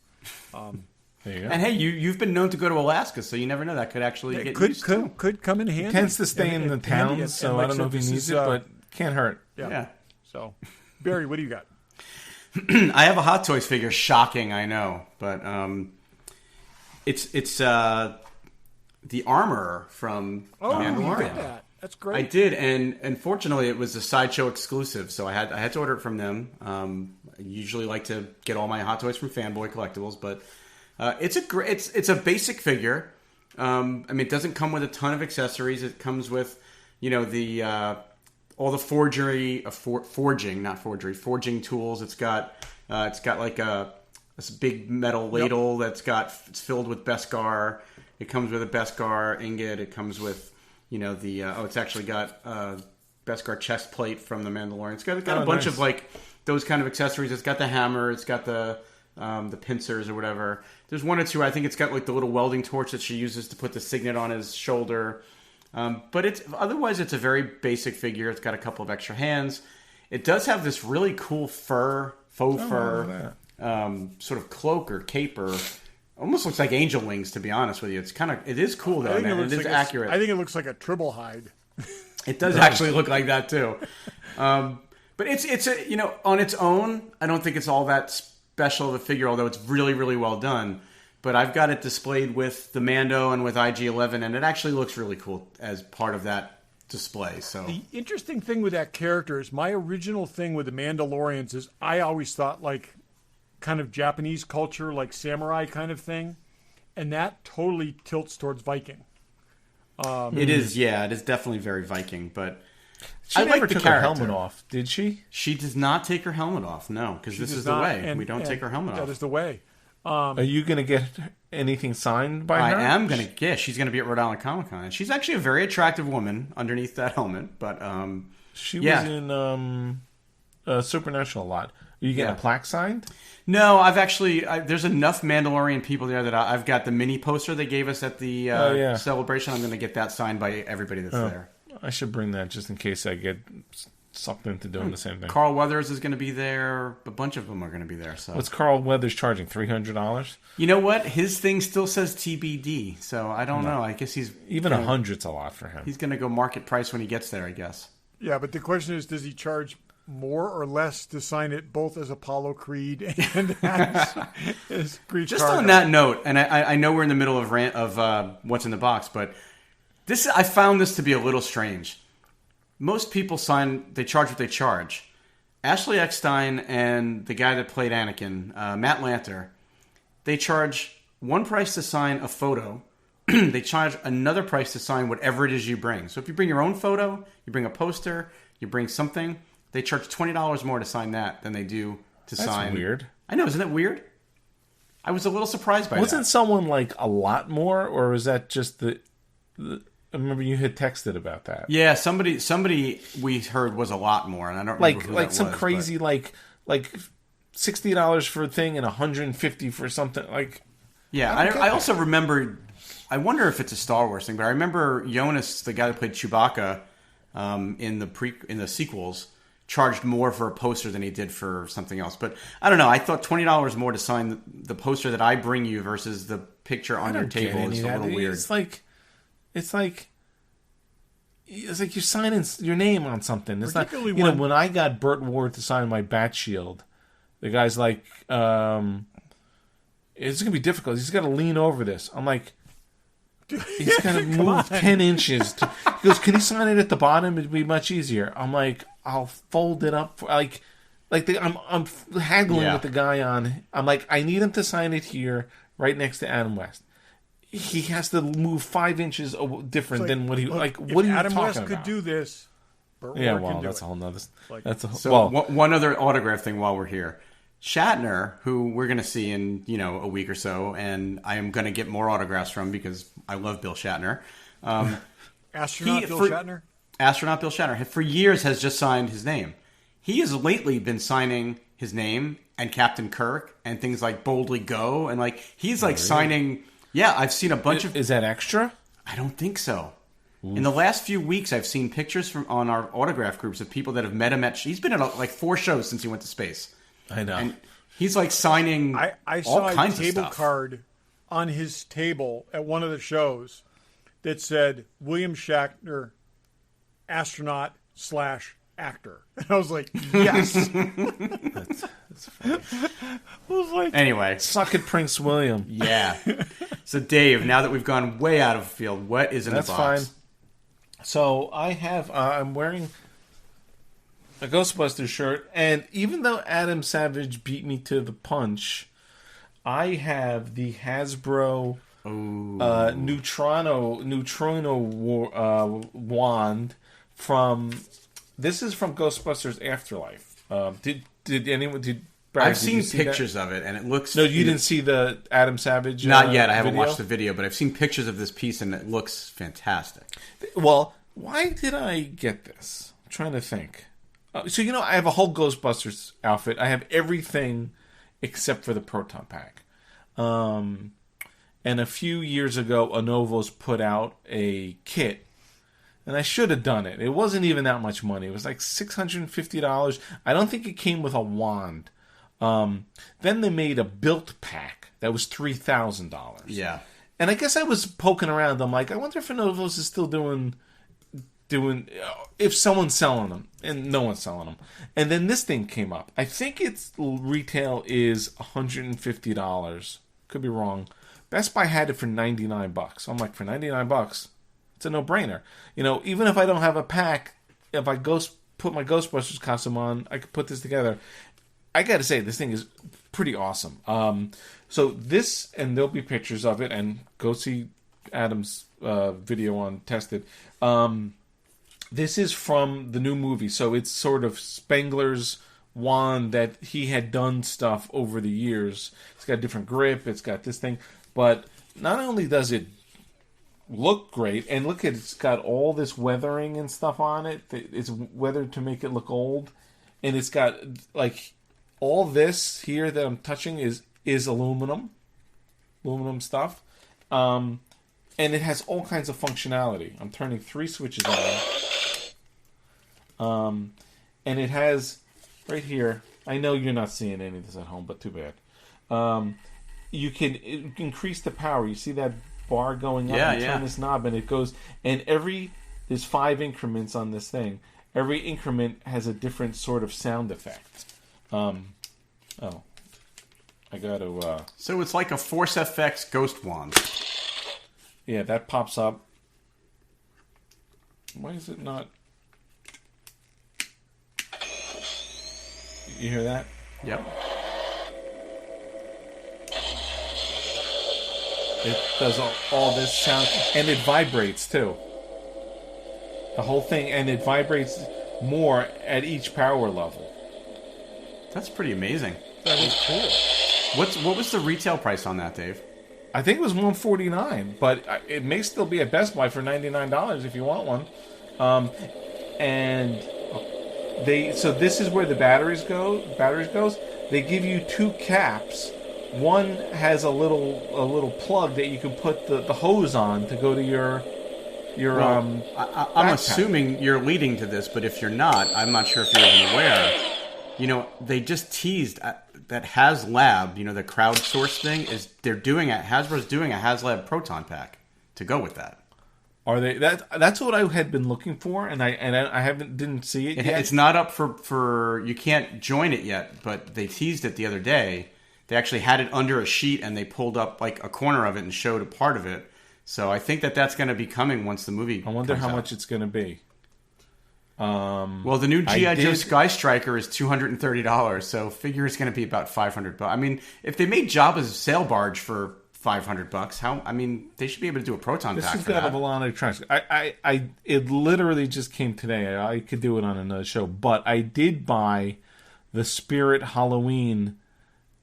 There you go. And hey, you've been known to go to Alaska, so you never know, that could actually it get could used too. could come in handy. He tends to stay in the handy, towns, and so like I don't know if he this needs is, it, but can't hurt. Yeah. So, Barry, what do you got? I have a Hot Toys figure. Shocking, I know, but it's the armor from Mandalorian. You did that. That's great. I did, and unfortunately, it was a Sideshow exclusive, so I had to order it from them. I usually like to get all my Hot Toys from Fanboy Collectibles, but it's a basic figure. I mean, it doesn't come with a ton of accessories. It comes with, all the forging tools. It's got like this big metal ladle it's filled with Beskar. It comes with a Beskar ingot. It comes with, it's actually got Beskar chest plate from the Mandalorian. It's got a bunch of like those kind of accessories. It's got the hammer. It's got the pincers or whatever. There's one or two. I think it's got like the little welding torch that she uses to put the signet on his shoulder. But otherwise it's a very basic figure. It's got a couple of extra hands. It does have this really cool faux fur, sort of cloak or cape, or almost looks like angel wings. To be honest with you, it is cool though, man. It is accurate. I think it looks like a tribble hide. It does actually look like that too. But it's on its own, I don't think it's all that special of a figure, although it's really, really well done. But I've got it displayed with the Mando and with IG-11, and it actually looks really cool as part of that display. So the interesting thing with that character is my original thing with the Mandalorians is I always thought like kind of Japanese culture, like samurai kind of thing, and that totally tilts towards Viking. It is definitely very Viking, but She never like the took character. her helmet off, did she? She does not take her helmet off, no, because this is the way. We don't take her helmet off. That is the way. Are you going to get anything signed by her? I am going to get. She's going to be at Rhode Island Comic Con. She's actually a very attractive woman underneath that helmet, but she was in Supernatural a lot. Are you getting a plaque signed? No, I've actually. There's enough Mandalorian people there that I've got the mini poster they gave us at the celebration. I'm going to get that signed by everybody that's there. I should bring that just in case I get sucked into doing the same thing. Carl Weathers is going to be there. A bunch of them are going to be there. So What's Carl Weathers charging? $300? you know what? His thing still says TBD. So I don't know. I guess he's Even 100's a lot for him. He's going to go market price when he gets there, I guess. Yeah, but the question is, does he charge more or less to sign it both as Apollo Creed and as Greek Just Cargo? on that note, and I know we're in the middle of what's in the box, but I found this to be a little strange. Most people they charge what they charge. Ashley Eckstein and the guy that played Anakin, Matt Lanter, they charge one price to sign a photo. They charge another price to sign whatever it is you bring. So if you bring your own photo, you bring a poster, you bring something, they charge $20 more to sign that than they do to sign. That's weird. I know, isn't that weird? I was a little surprised by that. Wasn't someone like a lot more, or was that just the I remember you had texted about that. Yeah, somebody we heard was a lot more, and I don't remember who that some was, crazy but... like $60 for a thing and $150 for something like. Yeah, I also remember. I wonder if it's a Star Wars thing, but I remember Jonas, the guy that played Chewbacca in the sequels, charged more for a poster than he did for something else. But I don't know. I thought $20 more to sign the poster that I bring you versus the picture on your table is a little weird. It's like you're signing your name on something. It's not, Particularly when I got Burt Ward to sign my bat shield, the guy's like, it's gonna be difficult. He's got to lean over this. I'm like, he's gonna move 10 inches. He goes, can he sign it at the bottom? It'd be much easier. I'm like, I'll fold it up. I'm haggling with the guy on. I'm like, I need him to sign it here, right next to Adam West. He has to move 5 inches different than what he like. What are you Adam talking West about? could do this. That's a whole nother. One other autograph thing while we're here. Shatner, who we're going to see in a week or so, and I am going to get more autographs from because I love Bill Shatner. Astronaut Bill Shatner for years has just signed his name. He has lately been signing his name and Captain Kirk and things like Boldly Go, and he's signing. Yeah, I've seen a bunch of. Is that extra? I don't think so. In the last few weeks, I've seen pictures on our autograph groups of people that have met him he's been at 4 shows since he went to space. I know. And he's signing I all saw kinds a table of stuff. card on his table at one of the shows that said William Shatner, astronaut / actor. And I was like, yes. That's funny. I was like, Anyway. Suck it, Prince William. Yeah. So, Dave, now that we've gone way out of field, what is in the box? That's fine. So, I have, I'm wearing a Ghostbusters shirt, and even though Adam Savage beat me to the punch, I have the Hasbro Neutrino wand from. This is from Ghostbusters Afterlife. Did I've seen pictures of it, and it looks. No, you didn't see the Adam Savage. Not yet. I haven't video? watched the video, but I've seen pictures of this piece, and it looks fantastic. Well, why did I get this? I'm trying to think. So I have a whole Ghostbusters outfit. I have everything except for the Proton Pack. And a few years ago, Anovos put out a kit. And I should have done it. It wasn't even that much money. It was like $650. I don't think it came with a wand. Then they made a built pack that was $3,000. Yeah. And I guess I was poking around. I'm like, I wonder if Anovos is still doing if someone's selling them, and no one's selling them. And then this thing came up. I think its retail is $150. Could be wrong. Best Buy had it for $99. I'm like, for $99, it's a no-brainer. Even if I don't have a pack, if I put my Ghostbusters costume on, I could put this together. I got to say, this thing is pretty awesome. So this, and there'll be pictures of it, and go see Adam's video on Tested. This is from the new movie, so it's sort of Spengler's wand that he had done stuff over the years. It's got a different grip, it's got this thing, but not only does it look great, and look at it's got all this weathering and stuff on it. It's weathered to make it look old, and it's got all this here that I'm touching is aluminum stuff, and it has all kinds of functionality. I'm turning 3 switches on, and it has right here. I know you're not seeing any of this at home, but too bad. You can increase the power. You see that bar going up? You turn this knob, and it goes. And there's 5 increments on this thing. Every increment has a different sort of sound effect. I got to. So it's like a Force FX Ghost Wand. Yeah, that pops up. Why is it not? You hear that? Yep. It does all this sound, and it vibrates too. The whole thing, and it vibrates more at each power level. That's pretty amazing. That is cool. What was the retail price on that, Dave? I think it was $149, but it may still be at Best Buy for $99 if you want one. And so this is where the batteries goes. They give you 2 caps. One has a little plug that you can put the hose on to go to your I'm backpack. assuming you're leading to this, but if you're not, I'm not sure if you're even aware. You know, they just teased that HasLab, the crowdsourced thing, Hasbro's doing a HasLab Proton Pack to go with that. Are they? That's what I had been looking for, and I didn't see it yet. It's not up for you can't join it yet, but they teased it the other day. They actually had it under a sheet, and they pulled up like a corner of it and showed a part of it. So I think that's going to be coming once the movie. I wonder comes how out. much it's going to be. Well, the new G.I. Joe Sky Striker is $230, so figure it's going to be about $500. I mean, if they made Jabba's sail barge for $500, they should be able to do a proton This pack has for got that. a lot of electronics. It literally just came today. I could do it on another show, but I did buy the Spirit Halloween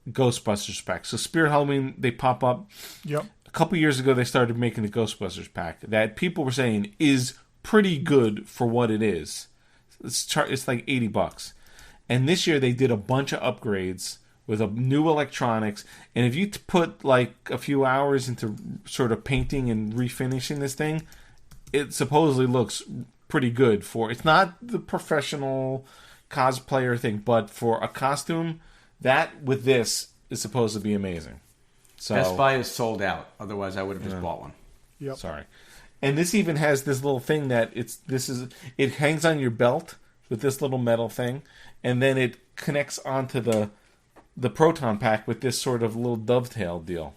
Ghostbusters pack. So Spirit Halloween, they pop up. Yep. A couple years ago, they started making the Ghostbusters pack that people were saying is pretty good for what it is. It's like $80, and this year they did a bunch of upgrades with a new electronics. And if you put like a few hours into sort of painting and refinishing this thing, it supposedly looks pretty good for. It's not the professional cosplayer thing, but for a costume, that with this is supposed to be amazing. So Best Buy is sold out. Otherwise, I would have just bought one. Yep. Sorry. And this even has this little thing that it hangs on your belt with this little metal thing, and then it connects onto the proton pack with this sort of little dovetail deal.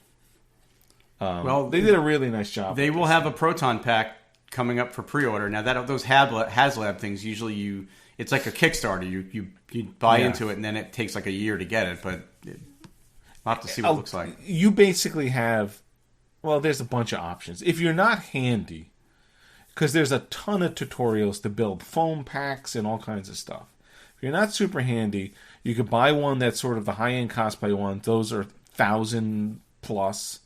Well, they did a really nice job. They will have a proton pack coming up for pre-order. Now those HasLab things usually it's like a Kickstarter. You buy into it and then it takes like a year to get it. But I'll have to see what it looks like. You basically have. Well, there's a bunch of options. If you're not handy, because there's a ton of tutorials to build foam packs and all kinds of stuff. If you're not super handy, you could buy one that's sort of the high-end cosplay one. Those are 1,000 plus.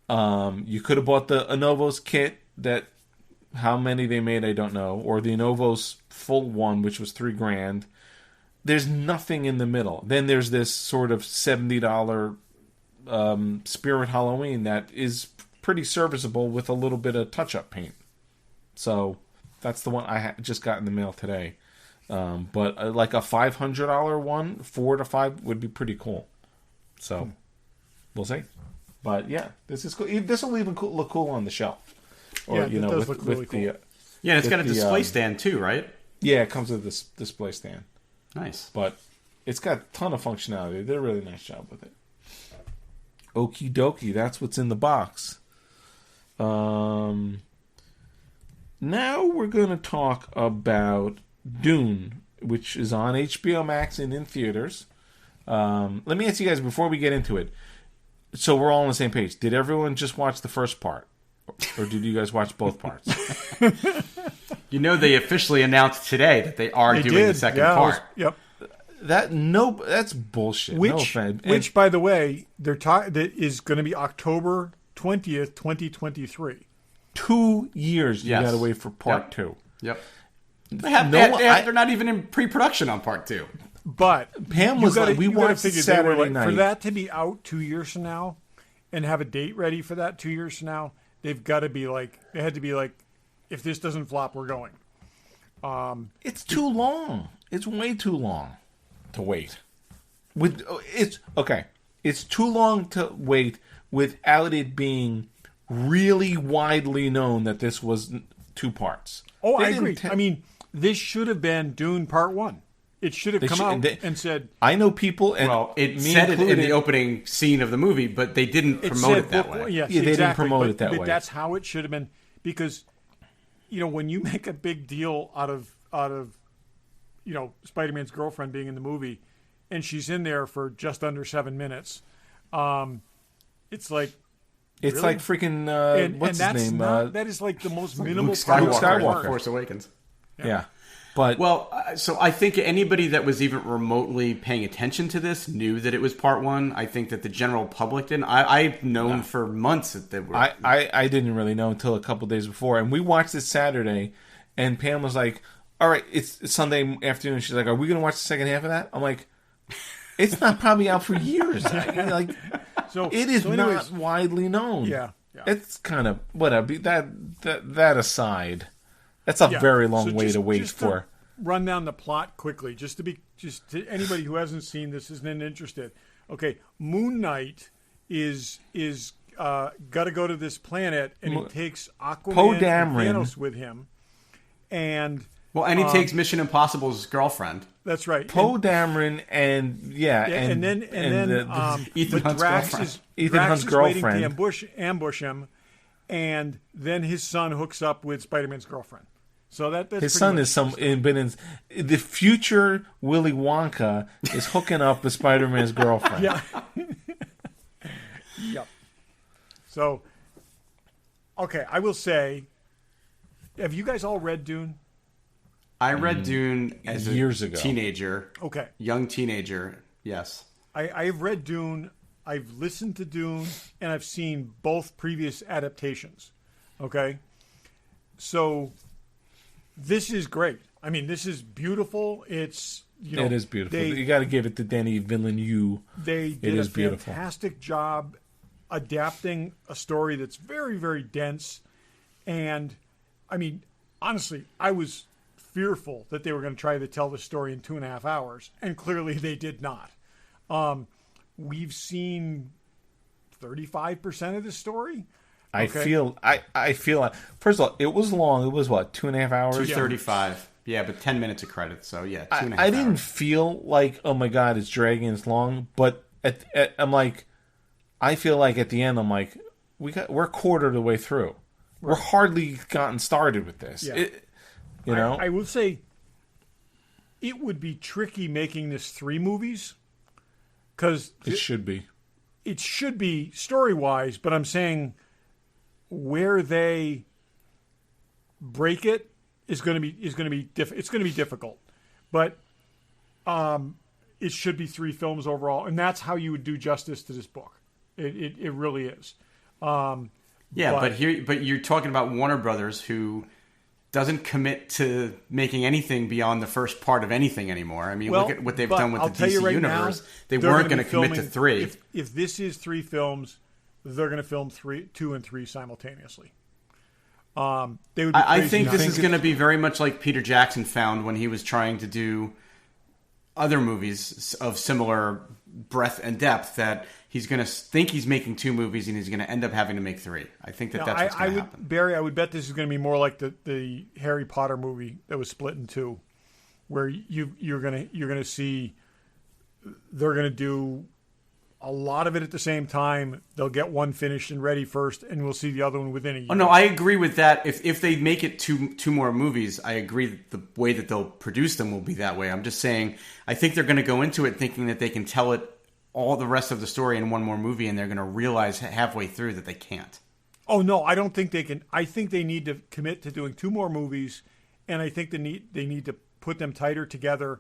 You could have bought the Anovos kit. That how many they made, I don't know. Or the Anovos full one, which was $3,000. There's nothing in the middle. Then there's this sort of $70 Spirit Halloween that is pretty serviceable with a little bit of touch-up paint. So that's the one I just got in the mail today. But like a $500 one, 4 to 5 would be pretty cool. So we'll see. But yeah, this is cool. This will even look cool on the shelf. Or Yeah, it does look really cool. Yeah, and it's got a with the, display stand too, right? Yeah, it comes with this display stand. Nice. But it's got a ton of functionality. They did a really nice job with it. Okie dokie, that's what's in the box. Now we're going to talk about Dune, which is on HBO Max and in theaters. Let me ask you guys before we get into it. So we're all on the same page. Did everyone just watch the first part? Or did you guys watch both parts? They officially announced today that they are doing the second part. Yep. That's bullshit. No Which, offense. by the way, that is going to be October 20th, 2023. 2 years Yes. you got to wait for part 2. Yep. They're not even in pre-production on part 2. But Pam was like, we watched Saturday night. For that to be out 2 years from now and have a date ready for that 2 years from now, they had to be like, if this doesn't flop, we're going. It's too long. It's way too long to wait. It's too long to wait without it being really widely known that this was 2 parts. Oh, I agree. I mean, this should have been Dune Part 1. It should have come out and said... I know people... And well, it said it in the opening scene of the movie, but they didn't promote it that way. Yes, yeah, they didn't promote it that way. But that's how it should have been. Because, when you make a big deal out of Spider-Man's girlfriend being in the movie, and she's in there for just under 7 minutes, it's like... It's really? like freaking... what's his name? That is like the most minimal part of Skywalker. Force Awakens. Yeah. But so I think anybody that was even remotely paying attention to this knew that it was Part 1. I think that the general public didn't. I've known for months that they were... I didn't really know until a couple days before. And we watched it Saturday, and Pam was like, all right, it's Sunday afternoon. She's like, are we going to watch the second half of that? I'm like, it's not probably out for years. It is not widely known. Yeah. It's kind of... Whatever. That aside... That's a very long way to wait for. Run down the plot quickly, just to anybody who hasn't seen this isn't interested. Okay, Moon Knight is got to go to this planet, and he takes Aquaman and Thanos with him, and he takes Mission Impossible's girlfriend. That's right, Poe Dameron, and then Ethan Hunt's girlfriend. Ethan Hunt's girlfriend waiting to ambush him, and then his son hooks up with Spider-Man's girlfriend. So that's his son is been in the future. Willy Wonka is hooking up with Spider-Man's girlfriend. Yeah. Yep. So, okay, I will say, have you guys all read Dune? I read Dune as years ago. Teenager. Okay. Young teenager. Yes. I've read Dune. I've listened to Dune, and I've seen both previous adaptations. Okay. So. This is great. I mean, this is beautiful. It's it is beautiful. You got to give it to Denis Villeneuve. They did a fantastic job adapting a story that's very, very dense. And I mean, honestly, I was fearful that they were going to try to tell the story in 2.5 hours, and clearly they did not. We've seen 35% of the story. I feel first of all, it was long. It was what, 2.5 hours? 2:35. Yeah, but 10 minutes of credit. So yeah, 2.5 I didn't feel like, oh my god, it's dragging, it's long. But I'm like, I feel like at the end, I'm like, we're a quarter of the way through. We're hardly gotten started with this. Yeah. I will say, it would be tricky making this 3 movies because it should be. It should be story-wise, but I'm saying, where they break it is going to be it's going to be difficult, but it should be 3 films overall, and that's how you would do justice to this book. It really is. But you're talking about Warner Brothers, who doesn't commit to making anything beyond the first part of anything anymore. I mean, look at what they've done with the DC universe. They weren't going to commit to 3. If this is 3 films, they're going to film 2 and 3 simultaneously. They would. I think this is going to be very much like Peter Jackson found when he was trying to do other movies of similar breadth and depth, that he's going to think he's making 2 movies and he's going to end up having to make 3. I think that's what's going to happen. Barry, I would bet this is going to be more like the Harry Potter movie that was split in 2, where you're going to see they're going to do a lot of it at the same time. They'll get one finished and ready first, and we'll see the other one within a year. Oh no, I agree with that. If they make it two more movies, I agree that the way that they'll produce them will be that way. I'm just saying, I think they're going to go into it thinking that they can tell it all the rest of the story in one more movie, and they're going to realize halfway through that they can't. Oh no, I don't think they can. I think they need to commit to doing 2 more movies, and I think they need to put them tighter together.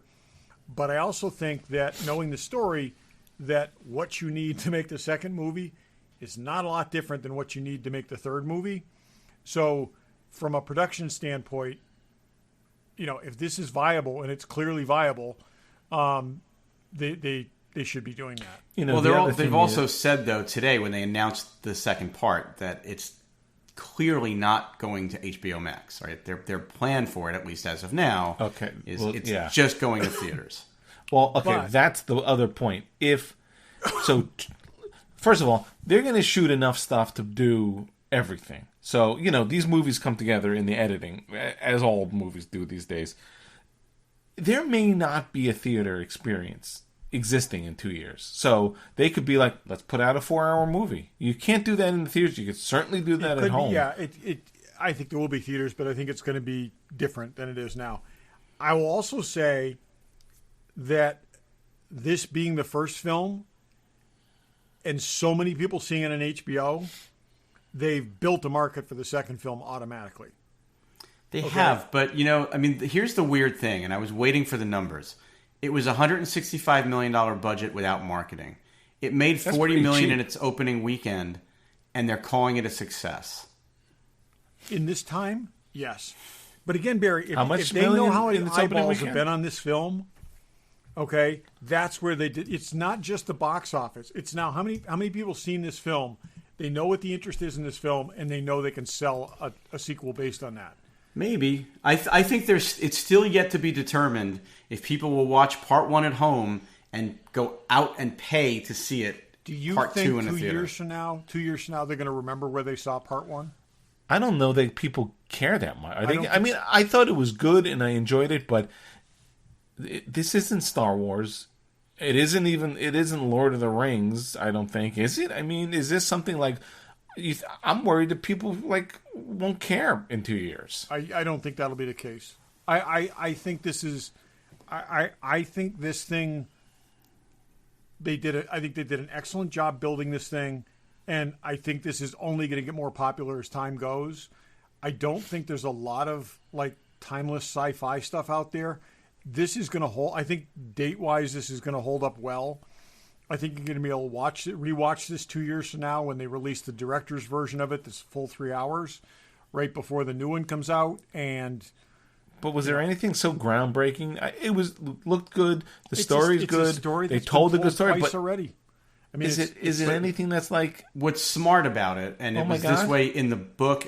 But I also think that, knowing the story, that what you need to make the second movie is not a lot different than what you need to make the third movie. So from a production standpoint, if this is viable, and it's clearly viable, they should be doing that. They've also said, though, today when they announced the second part, that it's clearly not going to HBO Max, right? Their plan for it, at least as of now, is it's just going to theaters. Well, okay, that's the other point. First of all, they're going to shoot enough stuff to do everything. So, these movies come together in the editing, as all movies do these days. There may not be a theater experience existing in 2 years. So they could be like, let's put out a 4-hour movie. You can't do that in the theaters. You could certainly do that at home. I think there will be theaters, but I think it's going to be different than it is now. I will also say that this being the first film and so many people seeing it on HBO, they've built a market for the second film automatically. They have, but, here's the weird thing, and I was waiting for the numbers. It was a $165 million budget without marketing. It made $40 million in its opening weekend, and they're calling it a success. In this time, yes. But again, Barry, if they million know how many in its opening eyeballs have weekend? been on this film, okay, that's where they did. It's not just the box office. It's now how many people seen this film. They know what the interest is in this film, and they know they can sell a sequel based on that. Maybe. I think it's still yet to be determined if people will watch part 1 at home and go out and pay to see it. Do you part think 2 in a 2 theater. years from now, they're going to remember where they saw part 1? I don't know that people care that much. I thought it was good and I enjoyed it, but this isn't Star Wars. It isn't Lord of the Rings, I don't think. Is it? I mean, is this something like... I'm worried that people won't care in 2 years. I don't think that'll be the case. I think this is... I think this thing... I think they did an excellent job building this thing, and I think this is only going to get more popular as time goes. I don't think there's a lot of timeless sci-fi stuff out there. This is going to hold. I think date-wise, this is going to hold up well. I think you're going to be able to rewatch this 2 years from now when they release the director's version of it. This full 3 hours, right before the new one comes out, But was there anything so groundbreaking? It looked good. The story's good. They told a good story, but already. I mean, is it anything that's like... What's smart about it, and it was this way in the book,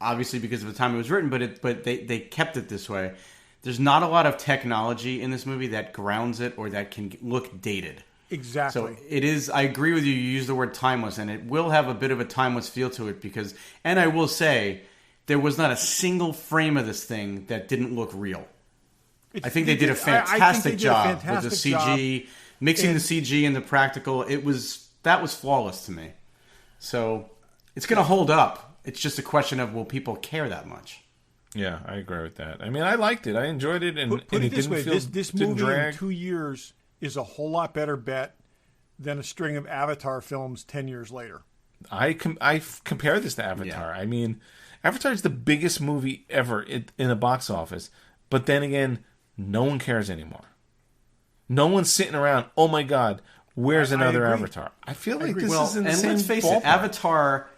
obviously because of the time it was written, but they kept it this way. There's not a lot of technology in this movie that grounds it or that can look dated. Exactly. So it is, I agree with you, you use the word timeless, and it will have a bit of a timeless feel to it because, and I will say, there was not a single frame of this thing that didn't look real. I think they did a fantastic job with the CG, mixing the CG and the practical. That was flawless to me. So it's going to hold up. It's just a question of will people care that much? Yeah, I agree with that. I mean, I liked it. I enjoyed it, and put it it this didn't way: feel this didn't movie drag. in 2 years is a whole lot better bet than a string of Avatar films 10 years later. I compare this to Avatar. Yeah. I mean, Avatar is the biggest movie ever in the box office, but then again, no one cares anymore. No one's sitting around. Oh my God, where's another Avatar? I feel like this is in the same let's face it, Avatar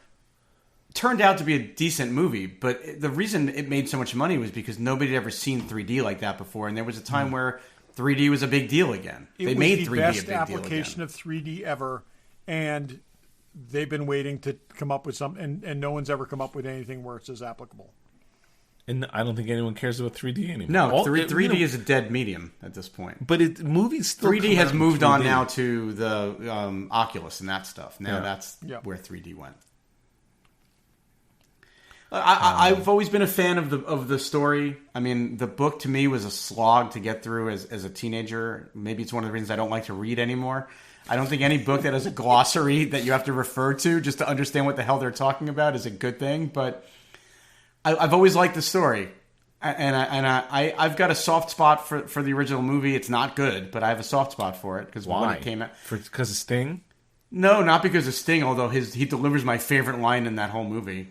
turned out to be a decent movie, but the reason it made so much money was because nobody had ever seen 3D like that before, and there was a time where 3D was a big deal again. They made 3D a big deal again. It was the best application of 3D ever, and they've been waiting to come up with some, and no one's ever come up with anything where it's as applicable. And I don't think anyone cares about 3D anymore. No, 3D is a dead medium at this point. But movies still 3D has moved on now to the Oculus and that stuff. Now that's where 3D went. I've always been a fan of the story. I mean, the book to me was a slog to get through as a teenager. Maybe it's one of the reasons I don't like to read anymore. I don't think any book that has a glossary that you have to refer to just to understand what the hell they're talking about is a good thing. But I've always liked the story, and I've got a soft spot for the original movie. It's not good, but I have a soft spot for it because when it came out, because of Sting. No, not because of Sting. Although he delivers my favorite line in that whole movie.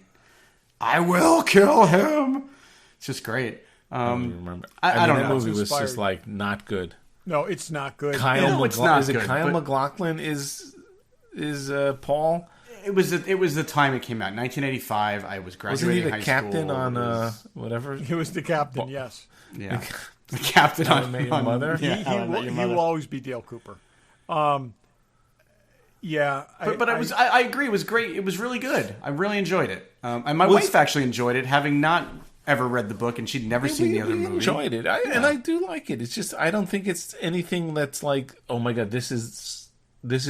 I will kill him. It's just great. I don't even remember. I don't know. That movie was just like not good. No, it's not good. It's not good. Kyle MacLachlan is Paul? It was the time it came out, 1985. I was graduating high school. Wasn't he the captain on whatever? He was the captain. Yes. Yeah. The captain on Your Mother. He will always be Dale Cooper. Yeah, But I agree. It was great. It was really good. I really enjoyed it. And my wife actually enjoyed it, having not ever read the book, and she'd never seen the other movie. Enjoyed it, and I do like it. It's just I don't think it's anything that's like, oh my god, this is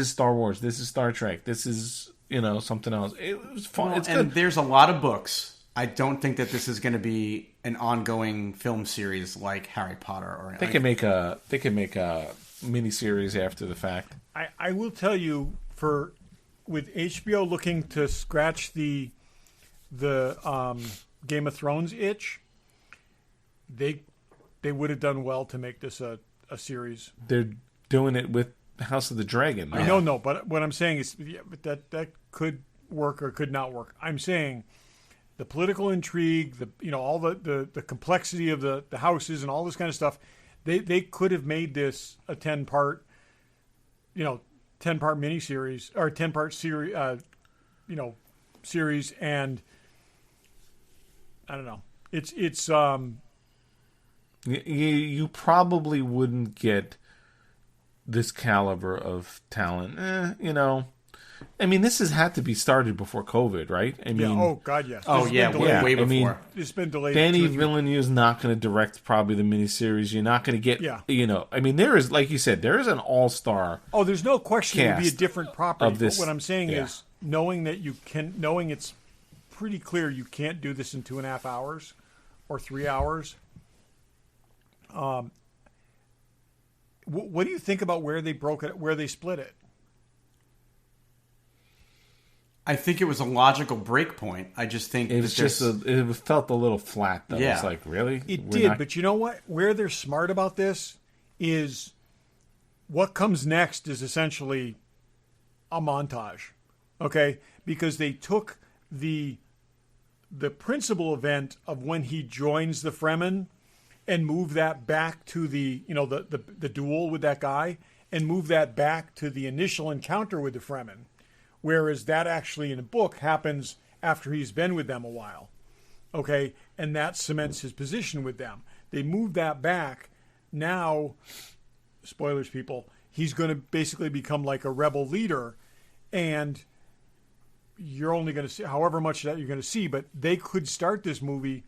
Star Wars, this is Star Trek, this is something else. It was fun. Well, it's and good. there's a lot of books. I don't think that this is going to be an ongoing film series like Harry Potter or. They can make a miniseries after the fact. I will tell you, with HBO looking to scratch the Game of Thrones itch, they would have done well to make this a series. They're doing it with House of the Dragon. I know, no, but what I'm saying is that could work or could not work. I'm saying the political intrigue, all the complexity of the houses and all this kind of stuff, they could have made this a 10-part miniseries or 10-part series, and I don't know. It's you probably wouldn't get this caliber of talent. I mean, this has had to be started before COVID, right? I mean, oh god, yes. Oh This has yeah, been delayed. way before. I mean, It's been delayed. Denis Villeneuve is not going to direct probably the miniseries. You're not going to get, I mean, there is, like you said, there is an all-star. Oh, there's no question it would be a cast different property. of this- But what I'm saying yeah. is knowing it's pretty clear you can't do this in 2.5 hours or 3 hours. What do you think about where they broke it, where they split it? I think it was a logical break point. I just think It was it felt a little flat, though. Yeah. It's like, really? It We're did, not- but you know what? Where they're smart about this is what comes next is essentially a montage, okay? Because they took the principal event of when he joins the Fremen and move that back to the duel with that guy and move that back to the initial encounter with the Fremen, whereas that actually in a book happens after he's been with them a while. Okay, and that cements his position with them. They moved that back. Now, spoilers, people, he's going to basically become like a rebel leader, and you're only going to see however much that you're going to see, but they could start the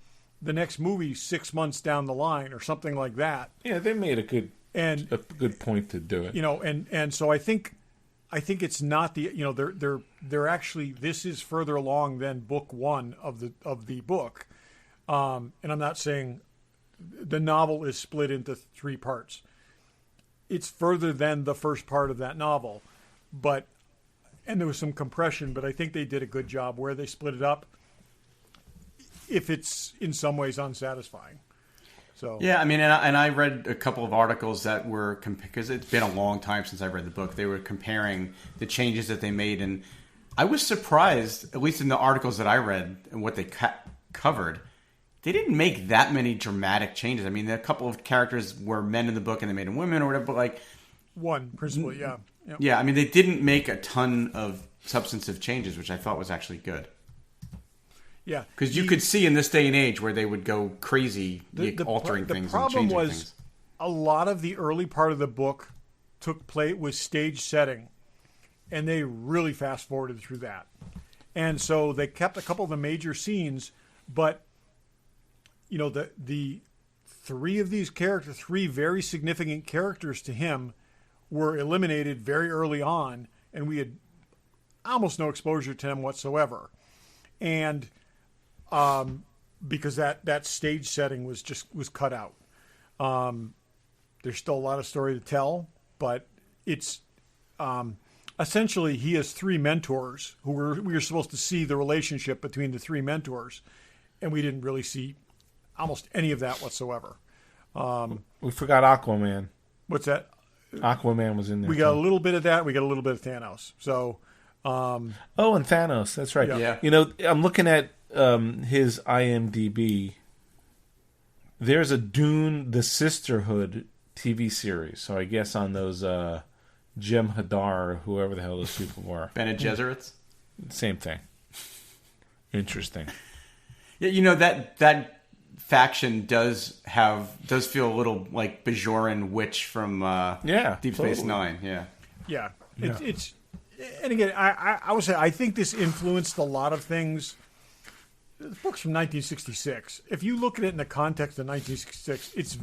next movie 6 months down the line or something like that. Yeah, they made a good point to do it. And so I think it's not they're actually, this is further along than book one of the book. And I'm not saying the novel is split into 3 parts. It's further than the first part of that novel, and there was some compression, but I think they did a good job where they split it up, if it's in some ways unsatisfying. So Yeah, I mean, and I read a couple of articles that were, because it's been a long time since I read the book, they were comparing the changes that they made, and I was surprised, at least in the articles that I read and what they covered, they didn't make that many dramatic changes. I mean, a couple of characters were men in the book and they made them women or whatever, but like... one, principally, yeah. Yep. Yeah, I mean, they didn't make a ton of substantive changes, which I thought was actually good. Yeah. Because you could see in this day and age where they would go crazy altering things and changing things. The problem was a lot of the early part of the book took place was stage setting, and they really fast forwarded through that. And so they kept a couple of the major scenes, but the 3 of these characters, 3 very significant characters to him, were eliminated very early on, and we had almost no exposure to them whatsoever. And because that stage setting was cut out. There's still a lot of story to tell, but it's essentially he has 3 mentors who we were supposed to see the relationship between the 3 mentors, and we didn't really see almost any of that whatsoever. We forgot Aquaman. What's that? Aquaman was in there. We got a little bit of that. We got a little bit of Thanos. So, and Thanos. That's right. Yeah. I'm looking at his IMDb. There's a Dune: The Sisterhood TV series. So I guess on those Jem Hadar or whoever the hell those people were. Bene Gesserits? Same thing. Interesting. Yeah, that faction does feel a little like Bajoran witch from Deep Space totally. Nine. Yeah. yeah, And again, I would say I think this influenced a lot of things. The book's from 1966. If you look at it in the context of 1966, it's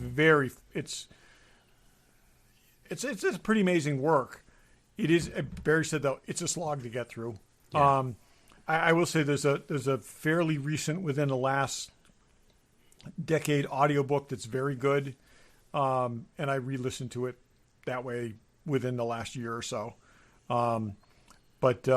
pretty amazing work. It is. Barry said though, it's a slog to get through. Yeah. I will say there's a fairly recent, within the last decade, audiobook that's very good, and I re-listened to it that way within the last year or so. But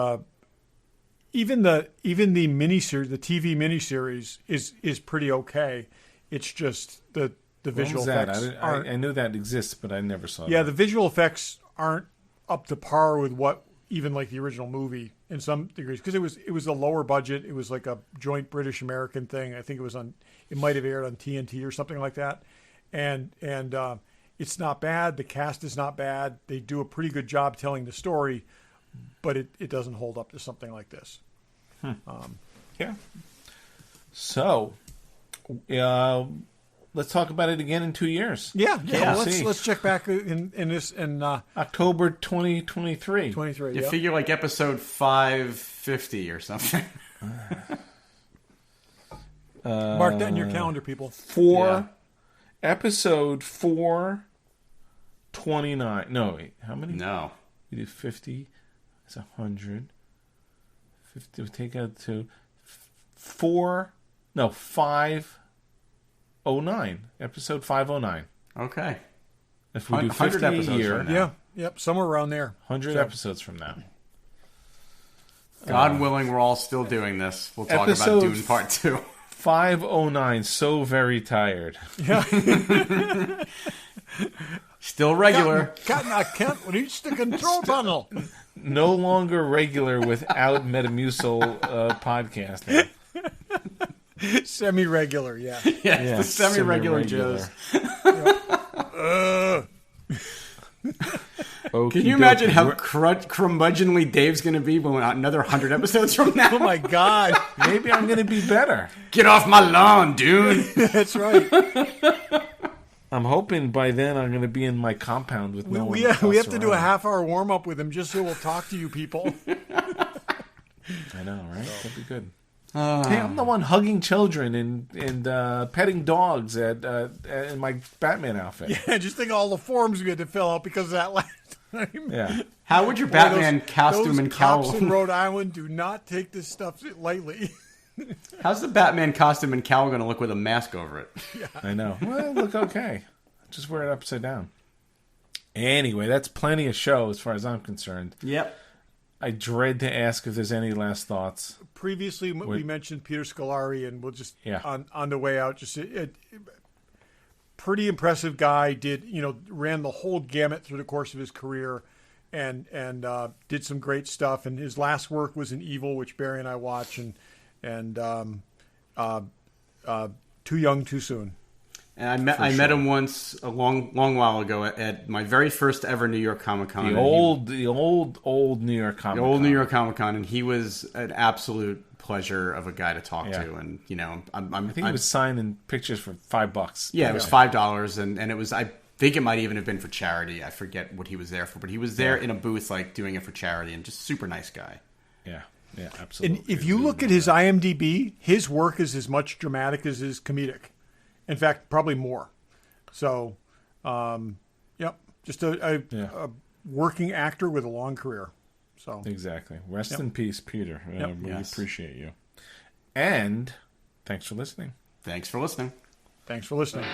even the miniseries, the TV miniseries is pretty okay. It's just the visual effects. I knew that exists, but I never saw. Yeah, that. the visual effects aren't up to par with what even like the original movie in some degrees, because it was a lower budget. It was like a joint British American thing. I think it might have aired on TNT or something like that, and it's not bad. The cast is not bad. They do a pretty good job telling the story, but it doesn't hold up to something like this. Yeah. So, let's talk about it again in 2 years. Yeah. We'll Let's check back in this in October 2023. 23. You Yeah. figure like episode 550 or something. Mark that in your calendar, people. Episode 429. No, wait. How many? No. We do 50. It's 100. 50. We take out 2. 509. Episode 509. Okay. If we do 100 50 a episodes year, from now. Yeah. Yep. Somewhere around there. 100 episodes from now. God willing, we're all still doing this. We'll talk Episode about Dune Part 2. 509. So very tired. Still regular. Captain, I can't reach the control panel. No longer regular without Metamucil podcasting. Semi-regular, yeah. Yeah, the semi-regular Joes. Can you imagine how curmudgeonly Dave's going to be when another 100 episodes from now? Oh, my God. Maybe I'm going to be better. Get off my lawn, dude. That's right. I'm hoping by then I'm going to be in my compound with no one else We have to do a around. half-hour warm-up with him just so we'll talk to you people. I know, right? That'd be good. Hey, I'm the one hugging children and petting dogs in my Batman outfit. Yeah, just think of all the forms we had to fill out because of that last time. Yeah. How would your Batman costume and cops cowl... in Rhode Island do not take this stuff lightly. How's the Batman costume and cowl going to look with a mask over it? I know. Well, look okay. Just wear it upside down. Anyway, that's plenty of show as far as I'm concerned. Yep. I dread to ask if there's any last thoughts. Previously, we mentioned Peter Scolari, and we'll just on the way out. Just pretty impressive guy. Ran the whole gamut through the course of his career, and did some great stuff. And his last work was in Evil, which Barry and I watch, and Too Young, Too Soon. And I met him once a long while ago at my very first ever New York Comic Con. The old New York Comic Con. The old New York Comic Con, and he was an absolute pleasure of a guy to talk to. And I think he was signing pictures for $5. Yeah, it was $5, and it was. I think it might even have been for charity. I forget what he was there for, but he was there in a booth, like doing it for charity, and just super nice guy. Yeah, absolutely. And if you look at his IMDb, his work is as much dramatic as his comedic. In fact, probably more. So, just a working actor with a long career. So exactly. Rest in peace, Peter. We appreciate you. And thanks for listening. Thanks for listening. Thanks for listening.